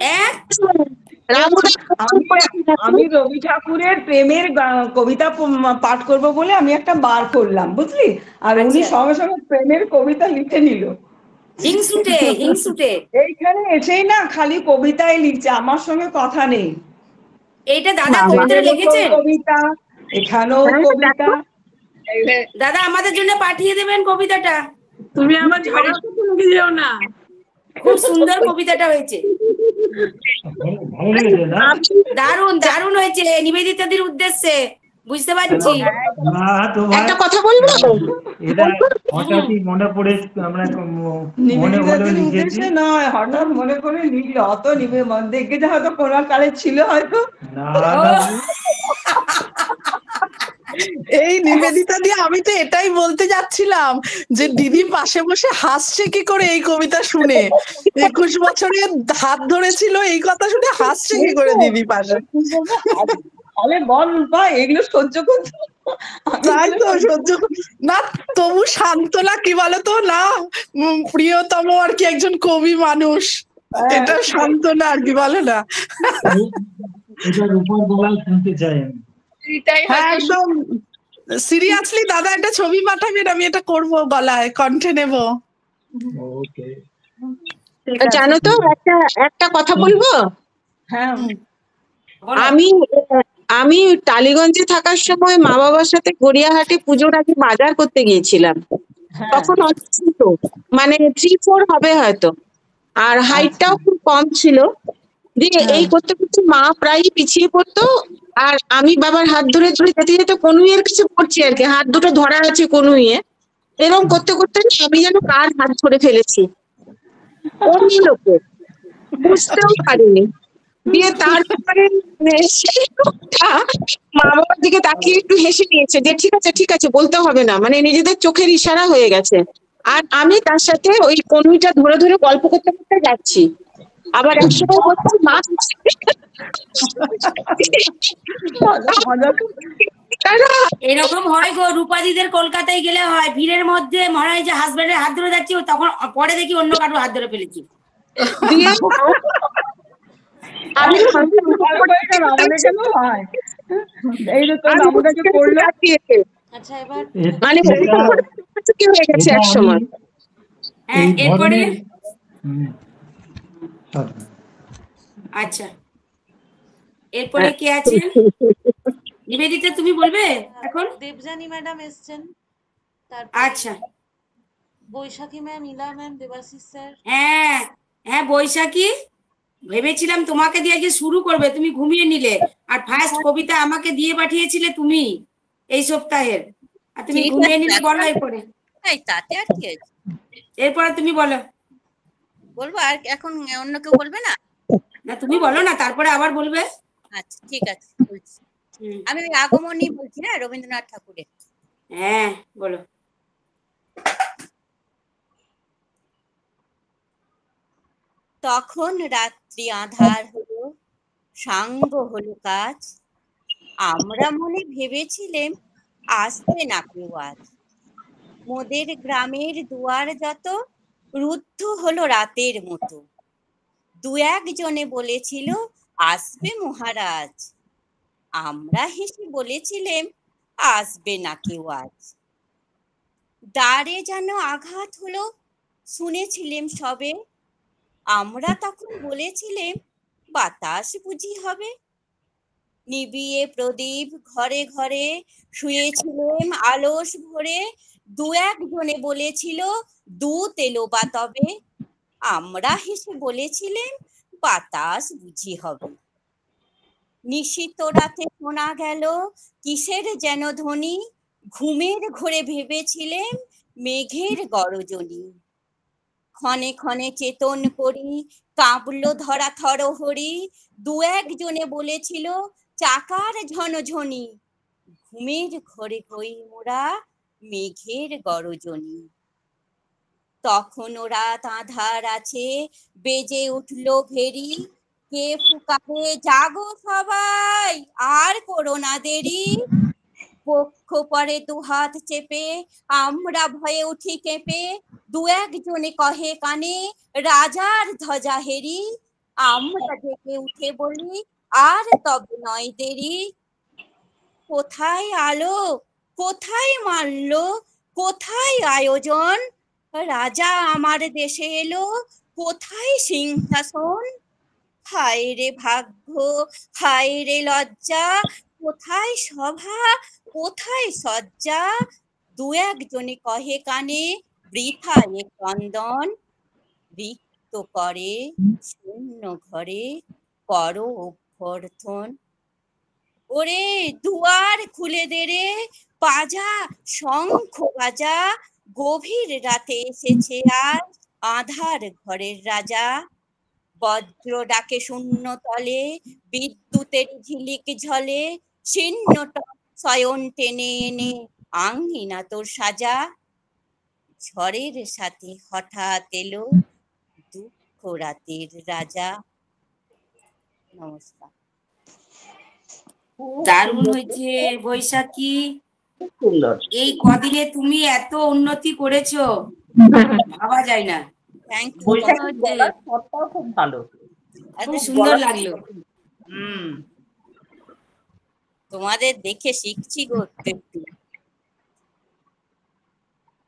হ্যাঁ, আমি রবি ঠাকুরের প্রেমের কবিতা পাঠ করব বলে আমি একটা বার করলাম, বুঝলি? আর উনি আচ্ছা। সঙ্গে সঙ্গে প্রেমের কবিতা লিখে নিল। হিংসুটে হিংসুটে। এইখানে এসেই না খালি কবিতাই লিখছে, আমার সঙ্গে কথা নেই। এইটা দাদা কবিতাটা লিখেছেন? কবিতা, এখানেও কবিতা। দাদা আমাদের জন্য পাঠিয়ে দেবেন কবিতাটা। তুমি আমার ঝগড়া করতে লেগে যেও না। খুব সুন্দর কবিতাটা হয়েছে, ভালো লেগেছে না? দারুণ দারুণ হয়েছে, নিবেদিতাদির উদ্দেশ্যে, বুঝতে পারছি। না তোমার একটা কথা বলবো? এটা হঠাৎই মনে পড়ে, আমরা মনে হলো নিবেদিতাদের লিখেছি। উদ্দেশ্যে নয়, হঠাৎ মনে করে লিখলো। অত দেখে যে হয়তো কোনো কালে ছিল হয়তো। না না, এই নিবেদিতা দিয়ে আমি তো এটাই বলতে যাচ্ছিলাম যে দিদি পাশে বসে হাসছে কি করে এই কবিতা শুনে। 21 বছরের হাত ধরেছিল, এই কথা শুনে হাসছে কি করে দিদি পাশে। আরে বল রূপা, এগুলো সহ্য করতে তাই তো সহ্য না, তবু সান্ত্বনা কি বলতো না, প্রিয়তম আর কি একজন কবি মানুষ, এটা সান্ত্বনা আর কি বলে না। এটা রূপার গলায় শুনতে চাই আমি। হ্যাঁ একদম সিরিয়াসলি দাদা, একটা ছবি পাঠাবেন, আমি এটা করবো, গলায় কণ্ঠে নেব। ওকে। জানো তো একটা একটা কথা বলবো? হ্যাঁ, আমি আমি টালিগঞ্জে থাকার সময় মা বাবার সাথে গড়িয়াহাটে পুজোর আগে বাজার করতে গিয়েছিলাম। তখন অনেক মানে 3-4 হবে হয়তো, আর হাইটটাও খুব কম ছিল। দিয়ে এই করতে করতে মা প্রায়ই পিছিয়ে পড়তো, আর আমি বাবার হাত ধরে ধরে যেতে যেতে কনুইয়ের কাছে পড়ছি আর কি, হাত দুটো ধরা আছে কনুইয়ে। এরকম করতে করতে আমি যেন কার হাত ধরে ফেলেছি, অন্য লোকের, বুঝতেও পারিনি। দিয়ে তারপরে সেই লোকটা মা বাবার দিকে তাকিয়ে একটু হেসে নিয়েছে যে ঠিক আছে ঠিক আছে, বলতে হবে না, মানে নিজেদের চোখের ইশারা হয়ে গেছে। আর আমি তার সাথে ওই কনুইটা ধরে ধরে গল্প করতে করতে যাচ্ছি। আবার একসময় বলছি মা এরকম হয় গো, রূপাদিদের কলকাতায় গেলে হয়, ভিড়ের মধ্যে মনে হয় যে হাজবেন্ডের হাত ধরে যাচ্ছি, তখন পরে দেখি অন্য কারো হাত ধরে ফেলেছি। দিয়ে আমি আচ্ছা এবার মানে কি হয়ে গেছে এক সময়। হ্যাঁ এরপরে আচ্ছা, এরপরে কে আছেন? নিবেদিতা তুমি বলবে এখন? দেবযানী ম্যাডাম এসছেন, তারপর আচ্ছা বৈশাখী ম্যাম, ইলা ম্যাম, দেবাশিস স্যার। হ্যাঁ হ্যাঁ বৈশাখী, ভেবেছিলাম তোমাকে দিয়ে আজকে শুরু করবে, তুমি ঘুমিয়ে নিলে, আর ফার্স্ট কবিতা আমাকে দিয়ে পাঠিয়েছিলে তুমি এই সপ্তাহের, আর তুমি ঘুমিয়ে নিলে। বলো এরপরে। তাতে আর কি আছে, এরপরে তুমি বলো। বলবো আর এখন অন্য কেউ বলবে না? না তুমি বলো না, তারপরে আবার বলবে। আচ্ছা ঠিক আছে বলছি। আমি ওই আগমনী বলছি, হ্যাঁ, রবীন্দ্রনাথ ঠাকুরের। হ্যাঁ বলো। তখন রাত্রি আঁধার হলো, সাঙ্গ হলো কাজ, আমরা মনে ভেবেছিলেম আসবে না কেউ আজ। মোদের গ্রামের দুয়ার যত রুদ্ধ হলো রাতের মতো, দু একজনে বলেছিল আসবে মহারাজ, আমরা হেসে বলেছিলেম আসবে না কেউ আজ। দ্বারে যেন আঘাত হলো, শুনেছিলেম সবে, আমরা তখন বলেছিলেম বাতাস বুঝি হবে। নিবিয়ে প্রদীপ ঘরে ঘরে শুয়েছিলেম আলস ভরে, দু একজনে বলেছিল দুধ এলো বা তবে, আমরা হেসে বলেছিলেম বাতাস বুঝি হবে। নিশীত রাতে শোনা গেল কিসের যেন ধ্বনি, ঘুমের ঘোরে ভেবেছিলেম মেঘের গরজনী। ক্ষণে ক্ষণে চেতন করি কাঁপলো ধরা থরহরি, দু একজনে বলেছিল চাকার ঝনঝনি, ঘুমের ঘরে কই মোরা মেঘের গরজনী। তখন ওরা আঁধার আছে বেজে উঠলো ভেরি, কে ফুকাবে জাগো সবাই আর করো না দেরি। পক্ষ পরে দু হাত চেপে আমরা ভয়ে উঠি কেঁপে, দু একজনে কহে কানে রাজার ধ্বজা হেরি, আমরা ডেকে উঠে বলি আর তবে নয় দেরি। কোথায় আলো, কোথায় মাল্য, কোথায় আয়োজন, রাজা আমার দেশে এলো, কোথায় সিংহাসন। হায় রে ভাগ্য, হায় রে লজ্জা, কোথায় সভা, কোথায় সজ্জা। দু একজনে কহে কানে বৃথা এ ক্রন্দন, রিক্ত করে শূন্য ঘরে করো অভ্যর্থন। ওরে দুয়ার খুলে দে রে, বাজা শঙ্খ বাজা, গভীর রাতে এসেছে আজ আধার ঘরের রাজা। বজ্র ডাকে শূন্য তলে, বিদ্যুতের ঝিলিক ঝলে, ছিন্নটা শয়ন টেনে এনে আঙ্গিনা তোর সাজা। ঝড়ের সাথে হঠাৎ এলো দুঃখ রাতের রাজা। নমস্কার। দারুণ হয়েছে বৈশাখী, সুন্দর। এই কদিনে তুমি এত উন্নতি করেছো ভাবা যায় না। Thank you. বৈশাখীর গলার স্বরটাও খুব ভালো, খুব সুন্দর লাগলো। তোমাদের দেখে শিখছি গো একটু একটু।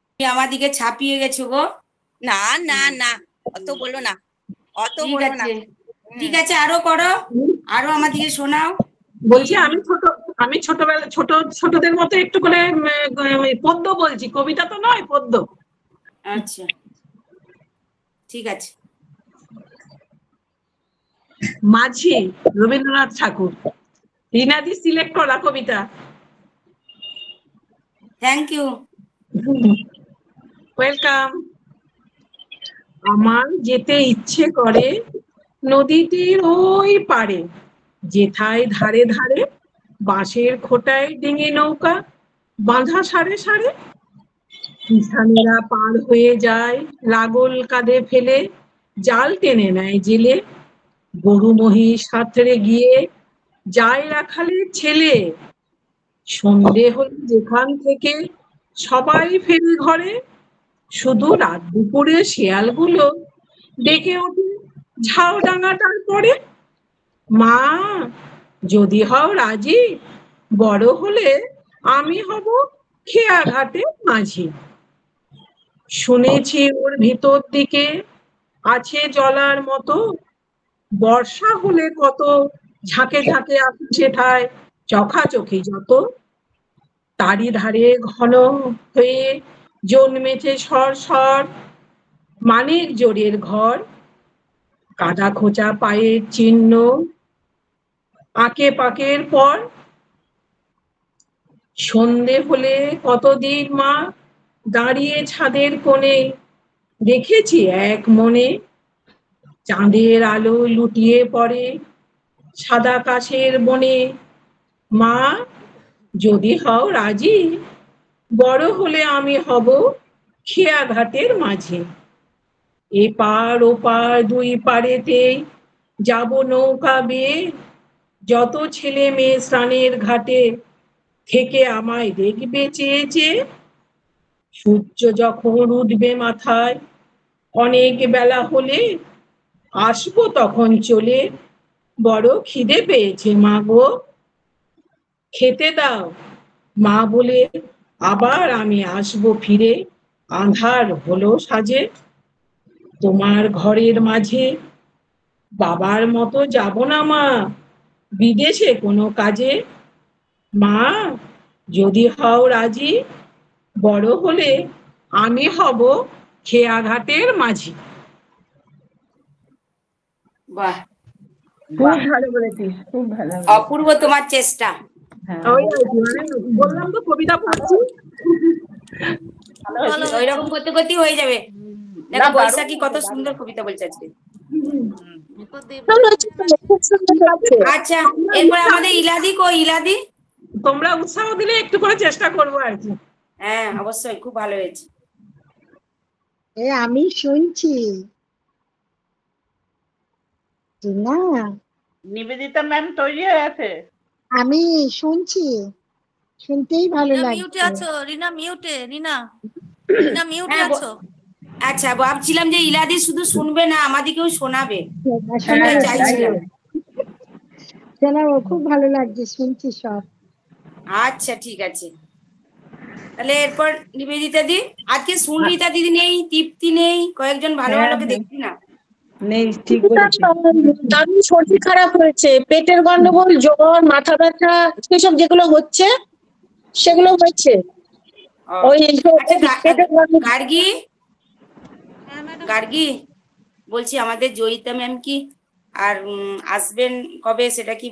তুমি আমার দিকে ছাপিয়ে গেছো গো। না না না, অত বলো না, অত ঠিক বলো না। আছে, ঠিক আছে, আরো করো, আরো আমার দিকে শোনাও। বলছি আমি ছোটবেলা ছোটদের মতো একটু করে পদ্য বলছি, কবিতা তো নয়, পদ্য। আচ্ছা ঠিক আছে। মাঝি, রবীন্দ্রনাথ ঠাকুর। রিনাদি সিলেক্ট করা কবিতা। Thank you. ওয়েলকাম। আমার যেতে ইচ্ছে করে নদীটির ওই পারে, যেথায় ধারে ধারে বাঁশের খোটায় ডিঙি নৌকা বাঁধা সারে সারে। কিষানেরা পার হয়ে যায় লাগল কাঁধে ফেলে, জাল টেনে নেয় জেলে। গরু মহিষ সাঁতরে গিয়ে যায় রাখালের ছেলে। সন্ধে হলে যেখান থেকে সবাই ফেরে ঘরে, শুধু রাত দুপুরে শেয়ালগুলো ডেকে ওঠে ঝাউডাঙাটার পরে। মা যদি হও রাজি, বড় হলে আমি হব খেয়াঘাটে মাঝি। শুনেছি ওর ভিতর দিকে আছে জলার মতো, বর্ষা হলে কত ঝাঁকে ঝাঁকে আসছে ঠায় চোখাচোখি যত। তারি ধারে ঘন হয়ে জন্মেছে সর সর মানের জোরের ঘর, কাদা খোঁচা পায়ের চিহ্ন আঁকে পাকের পর। সন্ধে হলে কতদিন মা দাঁড়িয়ে ছাদের কোণে, দেখেছি এক মনে চাঁদের আলো লুটিয়ে পড়ে সাদা কাশের বনে। মা যদি হও রাজি, বড় হলে আমি হব খেয়াঘাটের মাঝি। এপার ওপার দুই পারেতে যাব নৌকা বেয়ে, যত ছেলে মেয়ে স্নানের ঘাটে থেকে আমায় দেখবে চেয়ে চেয়ে, সূর্য যখন উঠবে মাথায় অনেক বেলা হলে, আসবো তখন চলে, বড় খিদে পেয়েছে মা গো, খেতে দাও মা বলে আবার আমি আসবো ফিরে, আঁধার হলো সাজে। তোমার ঘরের মাঝে বাবার মতো যাব না মা বিদেশে কোনো কাজে, মা যদি হও রাজি, বড় হলে আমি হব খেয়াঘাটের মাঝি। বাহ, খুব ভালো বলেছিস, খুব ভালো অপূর্ব তোমার চেষ্টা। ওই আর কি, মানে বললাম তো কবিতা পড়ছি। ওইরকম করতে করতেই হয়ে যাবে। দেখো বৈশাখী কত সুন্দর কবিতা বলছে আজকে। আচ্ছা, এরপর আমাদের ইলাদি কই? ইলাদি, তোমরা উৎসাহ দিলে একটু করে চেষ্টা করবো আর কি। হ্যাঁ অবশ্যই, খুব ভালো হয়েছে। আমি শুনছি না, নিবেদিতা ম্যাম তৈরি হয়ে আছে? আমি শুনছি, শুনতেই ভালো রিনা লাগছে। মিউটে আছো? রিনা মিউটে, রিনা মিউটে আছো? আচ্ছা, ভাবছিলাম যে ইলাদি শুধু শুনবে না, আমাদেরকেও শোনাবে, সেটাই চাইছিলাম। শোনাবো, খুব ভালো লাগছে, শুনছি সব। আচ্ছা ঠিক আছে, তাহলে এরপর নিবেদিতা দি। আজকে সুনরিতা দিদি নেই, তৃপ্তি নেই, কয়েকজন ভালো ভালোকে দেখছি না। নেই, ঠিক বলেছিস। দারুণ শরীর খারাপ হয়েছে, পেটের গন্ডগোল, জ্বর, মাথা ব্যথা, সেসব যেগুলো হচ্ছে সেগুলো হচ্ছে। ওই গার্গী, গার্গী বলছি, আমাদের জয়িতা ম্যাম কি আর আসবেন কবে, সেটা কি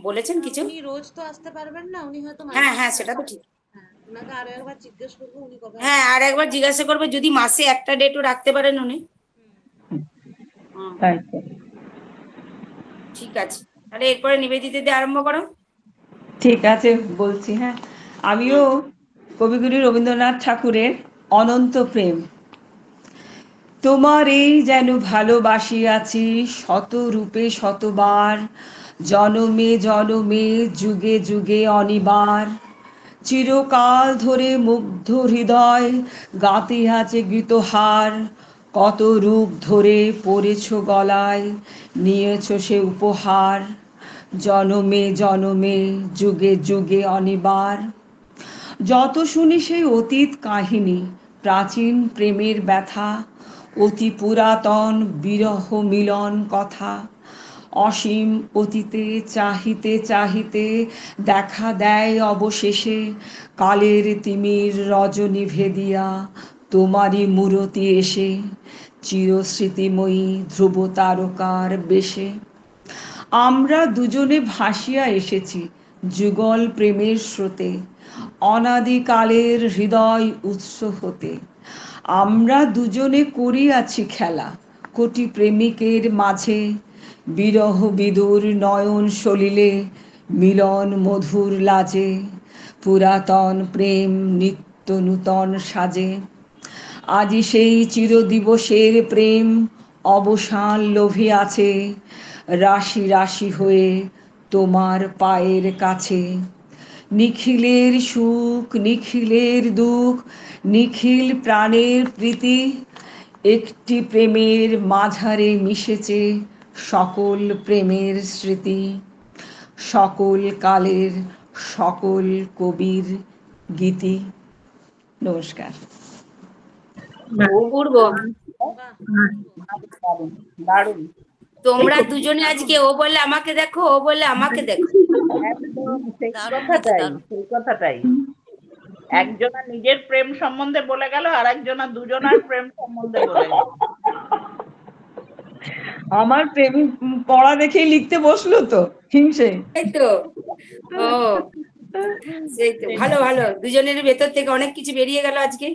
বলেছেন কিছু? উনি রোজ তো আসতে পারবেন না, উনি হয়তো হ্যাঁ হ্যাঁ, সেটা তো ঠিক। ওনাকে আরো একবার জিজ্ঞেস করবো উনি কবে। হ্যাঁ, আর একবার জিজ্ঞাসা করবে, যদি মাসে একটা ডেটও রাখতে পারেন উনি। তাই তো। ঠিক আছে, তাহলে এরপরে নিবেদিতা দিয়ে আরম্ভ করো। ঠিক আছে, বলছি। হ্যাঁ, আমিও কবিগুরু রবীন্দ্রনাথ ঠাকুরের অনন্ত প্রেম। তোমার এই যেন ভালোবাসিয়াছি শত রূপে শতবার, জনমে জনমে যুগে যুগে অনিবার, চিরকাল ধরে মুগ্ধ হৃদয় গাঁথিয়াছে গীতহার, কত রূপ ধরে পড়েছ গলায় নিয়েছ সে উপহার, জনমে জনমে যুগে যুগে অনিবার। যত শুনি সেই অতীত কাহিনী, প্রাচীন প্রেমের ব্যথা, অতি পুরাতন বিরহ মিলন কথা, অসীম অতীতে চাহিতে চাহিতে দেখা দেয় অবশেষে কালের তিমির রজনী ভেদিয়া তোমারই মূরতি এসে, চিরস্মৃতিময়ী ধ্রুব তারকার বেশে। আমরা দুজনে ভাসিয়া এসেছি যুগল প্রেমের স্রোতে, অনাদিকালের হৃদয় উৎস হতে। আমরা দুজনে করিয়াছি খেলা কোটি প্রেমিকের মাঝে, বিরহ বিদুর নয়ন সলিলে মিলন মধুর লাজে, পুরাতন প্রেম নিত্য নূতন সাজে। আজি সেই চিরদিবসের প্রেম অবসান লোভে আছে, রাশি রাশি হয়ে তোমার পায়ের কাছে। নিখিলের সুখ নিখিলের দুঃখ নিখিল প্রাণের প্রীতি, একটি প্রেমের মাঝারে মিশেছে সকল প্রেমের স্মৃতি, সকল কালের সকল কবির গীতি। নমস্কার। অপূর্ব, দারুণ। তোমরা দুজনে আজকে, ও বললে আমাকে দেখো, ও বললে আমাকে দেখো। একদম সেই কথাটাই, সেই কথাটাই। একজনা নিজের প্রেম সম্বন্ধে বলে গেল, আর একজনা দুজনার প্রেম সম্বন্ধে বলে গেল। আমার প্রেম পড়া দেখেই লিখতে বসলো তো হিংসে। এই তো, ও সেই তো, ভালো ভালো, দুজনের ভেতর থেকে অনেক কিছু বেরিয়ে গেল আজকে,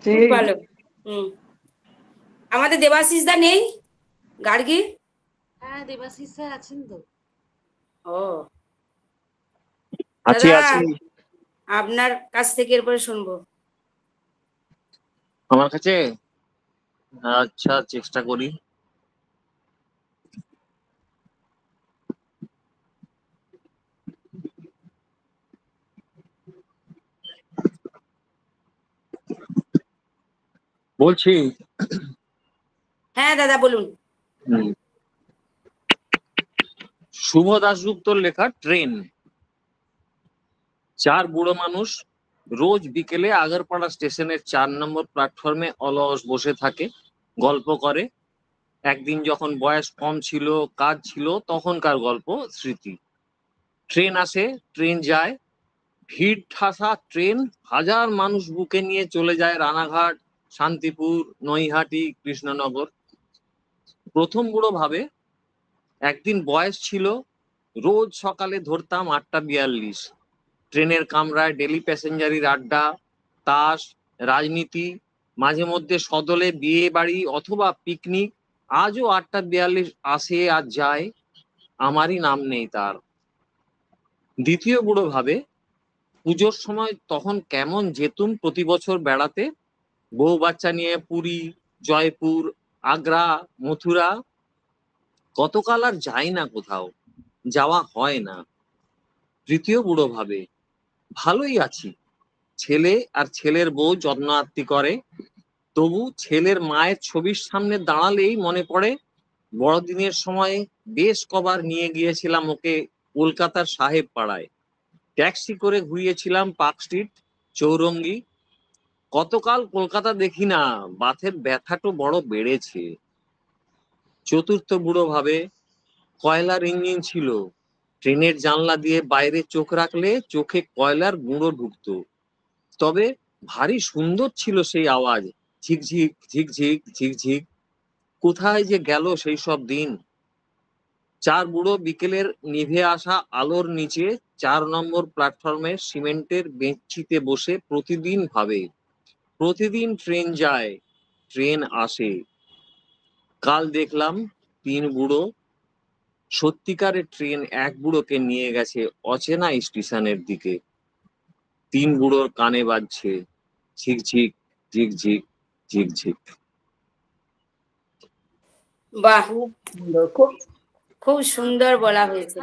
খুব ভালো। আমাদের দেবাশিস দা নেই, গার্গী? হ্যাঁ, দেবাশিস স্যার আছেন তো। ও আছি দাদা, আছি। আপনার কাছ থেকে এরপরে শুনবো। আমার কাছে? আচ্ছা, চেষ্টা করি। বলছি হ্যাঁ দাদা বলুন। শুভ দাশগুপ্তর লেখা ট্রেন। 4 বুড়ো মানুষ রোজ বিকেলে আগরপাড়া স্টেশনের 4 নম্বর প্ল্যাটফর্মে অলস বসে থাকে, গল্প করে। একদিন যখন বয়স কম ছিল, কাজ ছিল, তখনকার গল্প, স্মৃতি। ট্রেন আসে, ট্রেন যায়, ভিড় ঠাসা ট্রেন, হাজার মানুষ বুকে নিয়ে চলে যায় রানাঘাট, শান্তিপুর, নৈহাটি, কৃষ্ণনগর। প্রথম বুড়ো ভাবে, একদিন বয়স ছিল, রোজ সকালে ধরতাম 8:42। ট্রেনের কামরায় ডেলি প্যাসেঞ্জারির আড্ডা, তাস, রাজনীতি, মাঝে মধ্যে সদলে বিয়ে বাড়ি অথবা পিকনিক। আজও 8:42 আসে আর যায়, আমারই নাম নেই তার। দ্বিতীয় বুড়ো ভাবে, পুজোর সময় তখন কেমন যেতুম প্রতি বছর বেড়াতে, বউ বাচ্চা নিয়ে পুরী, জয়পুর, আগ্রা, মথুরা। গতকাল আর যাই না কোথাও, যাওয়া হয় না। তৃতীয় বুড়ো ভাবে, ভালোই আছি, ছেলে আর ছেলের বউ যত্ন আত্তি করে, তবু ছেলের মায়ের ছবির সামনে দাঁড়ালেই মনে পড়ে বড়দিনের সময় বেশ কবার নিয়ে গিয়েছিলাম ওকে কলকাতার সাহেব পাড়ায়, ট্যাক্সি করে ঘুরিয়েছিলাম পার্ক স্ট্রিট, চৌরঙ্গি। গতকাল কলকাতা দেখি না, বাতের ব্যথাটা বড় বেড়েছে। চতুর্থ বুড়ো ভাবে, কয়লার ইঞ্জিন ছিল, ট্রেনের জানলা দিয়ে বাইরে চোখ রাখলে চোখে কয়লার গুঁড়ো ঢুকতো, তবে ভারী সুন্দর ছিল সেই আওয়াজ, ঝিকঝিক ঝিকঝিক ঝিকঝিক। কোথায় যে গেল সেই সব দিন। 4 বুড়ো বিকেলের নিভে আসা আলোর নিচে 4 নম্বর প্ল্যাটফর্মে সিমেন্টের বেঞ্চিতে বসে প্রতিদিন ভাবে, প্রতিদিন ট্রেন যায়, ট্রেন আসে। কাল দেখলাম 3 বুড়ো, সত্যিকারের ট্রেন এক বুড়োকে নিয়ে গেছে অচেনা স্টেশনের দিকে। 3 বুড়োর কানে বাজছে ঝিকঝিক ঝিকঝিক ঝিকঝিক। বাহ, খুব খুব সুন্দর বলা হয়েছে।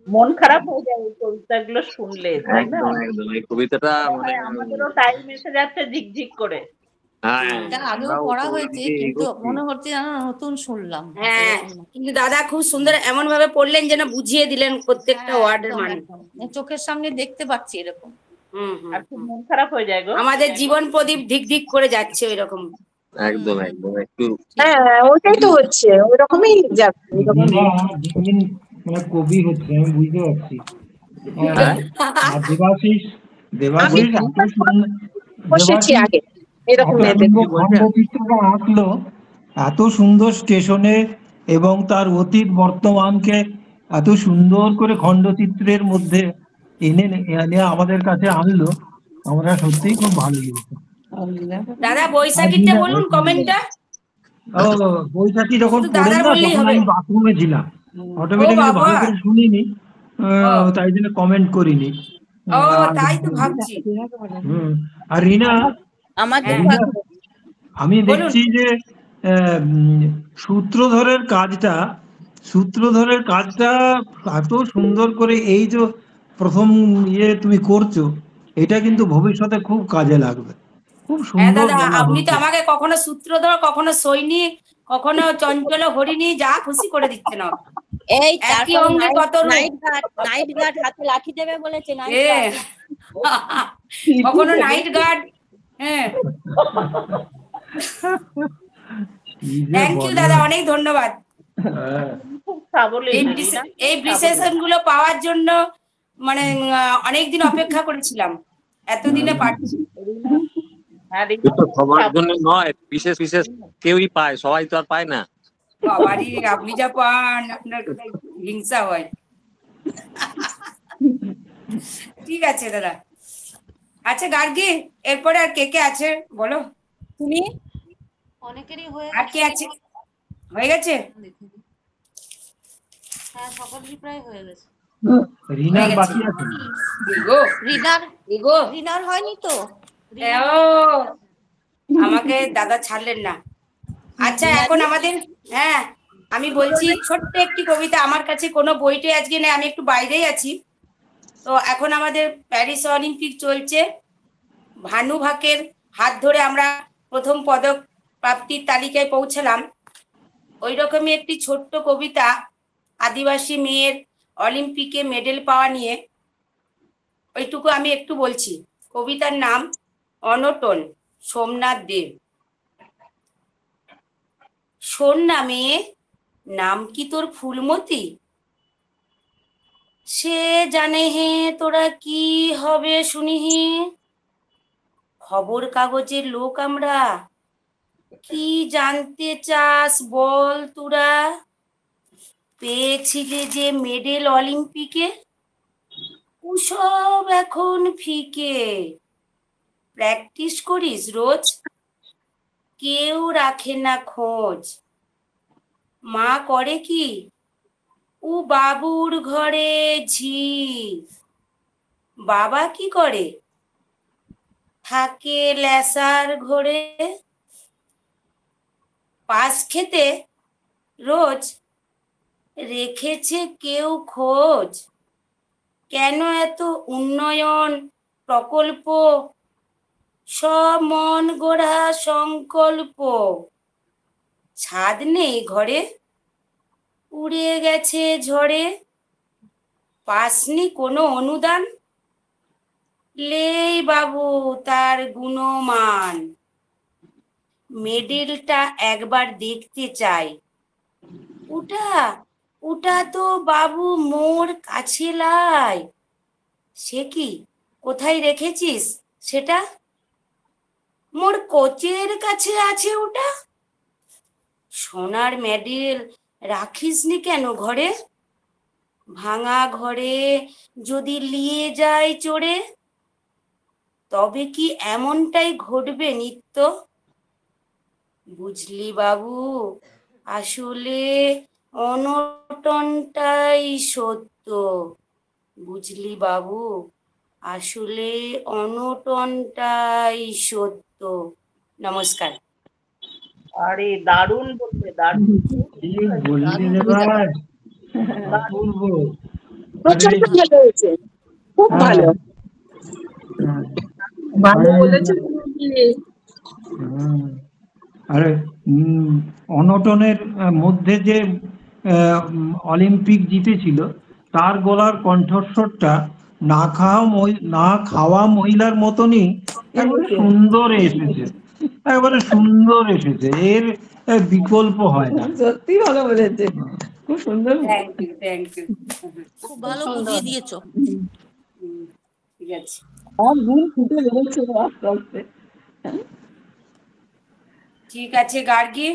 মন খারাপ হয়ে যায় এই কবিতাগুলো শুনলে, তাই না? একদম একদম, এই কবিতাটা মানে আমাদেরও টাইম এসে যাচ্ছে ঝিকঝিক করে। এটা আগেও পড়া হয়েছে, কিন্তু মনে হচ্ছে যেন নতুন শুনলাম। হ্যাঁ, কিন্তু দাদা খুব সুন্দর এমন ভাবে পড়লেন যেন বুঝিয়ে দিলেন প্রত্যেকটা ওয়ার্ডের একদম, মানে। একদম। চোখের সামনে দেখতে পাচ্ছি এরকম। আর খুব মন খারাপ হয়ে যায় গো। আমাদের জীবন প্রদীপ ধিক ধিক করে যাচ্ছে ওইরকম। একদম একদম, একটু হ্যাঁ, ওটাই তো হচ্ছে, ওই রকমই যাচ্ছে। যেদিন মানে কবি হচ্ছে আমি বুঝতে পারছি। আর দেবাশিস দেবাশিস বসেছি আগে এরকম খণ্ডচিত্রটা আঁকলো এত সুন্দর স্টেশনে, এবং তার অতীত বর্তমানকে এত সুন্দর করে খণ্ডচিত্রের মধ্যে এনে আমাদের কাছে আনলো, আমরা সত্যিই খুব ভালো লেগেছে। দাদা বৈশাখীটা বলুন কমেন্টটা। ও বৈশাখী যখন পড়েন না তখন আমি বাথরুমে ছিলাম, অটোমেটিক্যালি ভালো করে শুনিনি, তাই জন্য কমেন্ট করিনি। ও তাই তো ভাবছি। আর রিনা, আমি দেখছি যে সূত্রধরের কাজটা এত সুন্দর করে, এই যে প্রথম তুমি করছো, এটা কিন্তু ভবিষ্যতে খুব কাজে লাগবে। খুব সুন্দর। দাদা আপনি তো আমাকে কখনো সূত্রধর, কখনো সৈনিক, কখনো চঞ্চল হরিণী, যা খুশি করে দিচ্ছেন। এই একই অঙ্গে কত নাইট গার্ড হাতে লাঠি দেবে বলেছে, কখনো নাইট গার্ড। হ্যাঁ, থ্যাংক ইউ দাদা, অনেক ধন্যবাদ। এই বিশেষণ গুলো পাওয়ার জন্য মানে অনেকদিন অপেক্ষা করেছিলাম, এতদিনে পাচ্ছি। সবার জন্য নয়, বিশেষ বিশেষ কেউই পায়, সবাই তো আর পায় না। বাবারি, আপনি যা পান, আপনার হিংসা হয়। ঠিক আছে দাদা। আচ্ছা গার্গী, এরপরে আর কে কে আছে বলো তুমি? অনেকেরই হয়ে আর কে আছে? হয়ে গেছে? হ্যাঁ, সকলেরই প্রায় হয়ে গেছে। রিনার বাকি আছে। রিনার হয়নি তো। আমাকে দাদা ছাড়লেন না। আচ্ছা এখন আমাদের, হ্যাঁ আমি বলছি ছোট্ট একটি কবিতা, আমার কাছে কোনো বইটাই আজকে নেই, আমি একটু বাইরেই আছি। তো এখন আমাদের প্যারিস অলিম্পিক চলছে, ভানু ভাকের হাত ধরে আমরা প্রথম পদক প্রাপ্তির তালিকায় পৌঁছালাম, ওই রকমই একটি ছোট্ট কবিতা আদিবাসী মেয়ের অলিম্পিকে মেডেল পাওয়া নিয়ে, ওইটুকু আমি একটু বলছি। কবিতার নাম অনটন, সোমনাথ দেব। শোন না মেয়ে, নাম কি তোর ফুলমতি? সে জানে হে তোরা কি হবে শুনি হে, খবর কাগজের লোক আমরা, কি জানতে চাস বল তোরা? পেয়েছিলে যে মেডেল অলিম্পিকে, ওসব এখন ফিকে। প্র্যাকটিস করিস রোজ, কেউ রাখে না খোঁজ। মা করে কি? ও বাবুর ঘরে ঝি। বাবা কি করে? থাকে ল্যাসার ঘরে। পাস খেতে রোজ রেখেছে কেউ খোঁজ? কেন এত উন্নয়ন প্রকল্প, সব মন গড়া সংকল্প? ছাদ নেই ঘরে, উড়ে গেছে ঝড়ে। পাসনি কোনো অনুদান, লেই বাবু তার গুণমান। মেডেলটা একবার দেখতে চাই, ওটা ওটা তো বাবু মোর কাছে লাই। সে কি, কোথায় রেখেছিস সেটা? মোর কোচের কাছে আছে ওটা। সোনার মেডেল রাখিসনি কেন ঘরে? ভাঙা ঘরে যদি নিয়ে যায় চড়ে, তবে কি এমনটাই ঘটবে নিত্য? বুঝলি বাবু, আসলে অনটনটাই সত্য। বুঝলি বাবু, আসলে অনটনটাই সত্য। নমস্কার। আরে দারুণ বলবে, দারুণ। প্রচন্ড ভালো হয়েছে, খুব ভালো। ভালো বলেছে। আরে অনটনের মধ্যে যে অলিম্পিক জিতেছিল, তার গলার কণ্ঠস্বরটা না খাওয়া মহিলার মতনই একবারে সুন্দর এসেছে, একবারে সুন্দর এসেছে, এর বিকল্প হয় না। সত্যি ভালো বলেছে, খুব সুন্দর। Thank you, thank you. খুব ভালো বুঝিয়ে দিয়েছো। ঠিক আছে। ঘুম ফুটে বেরোচ্ছে আস্তে আস্তে। ঠিক আছে গার্গী,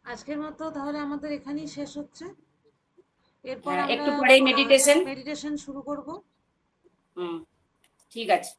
আজকের মতো তাহলে আমাদের এখানেই শেষ হচ্ছে। এরপর একটু পরেই মেডিটেশন। মেডিটেশন শুরু করব। ঠিক আছে।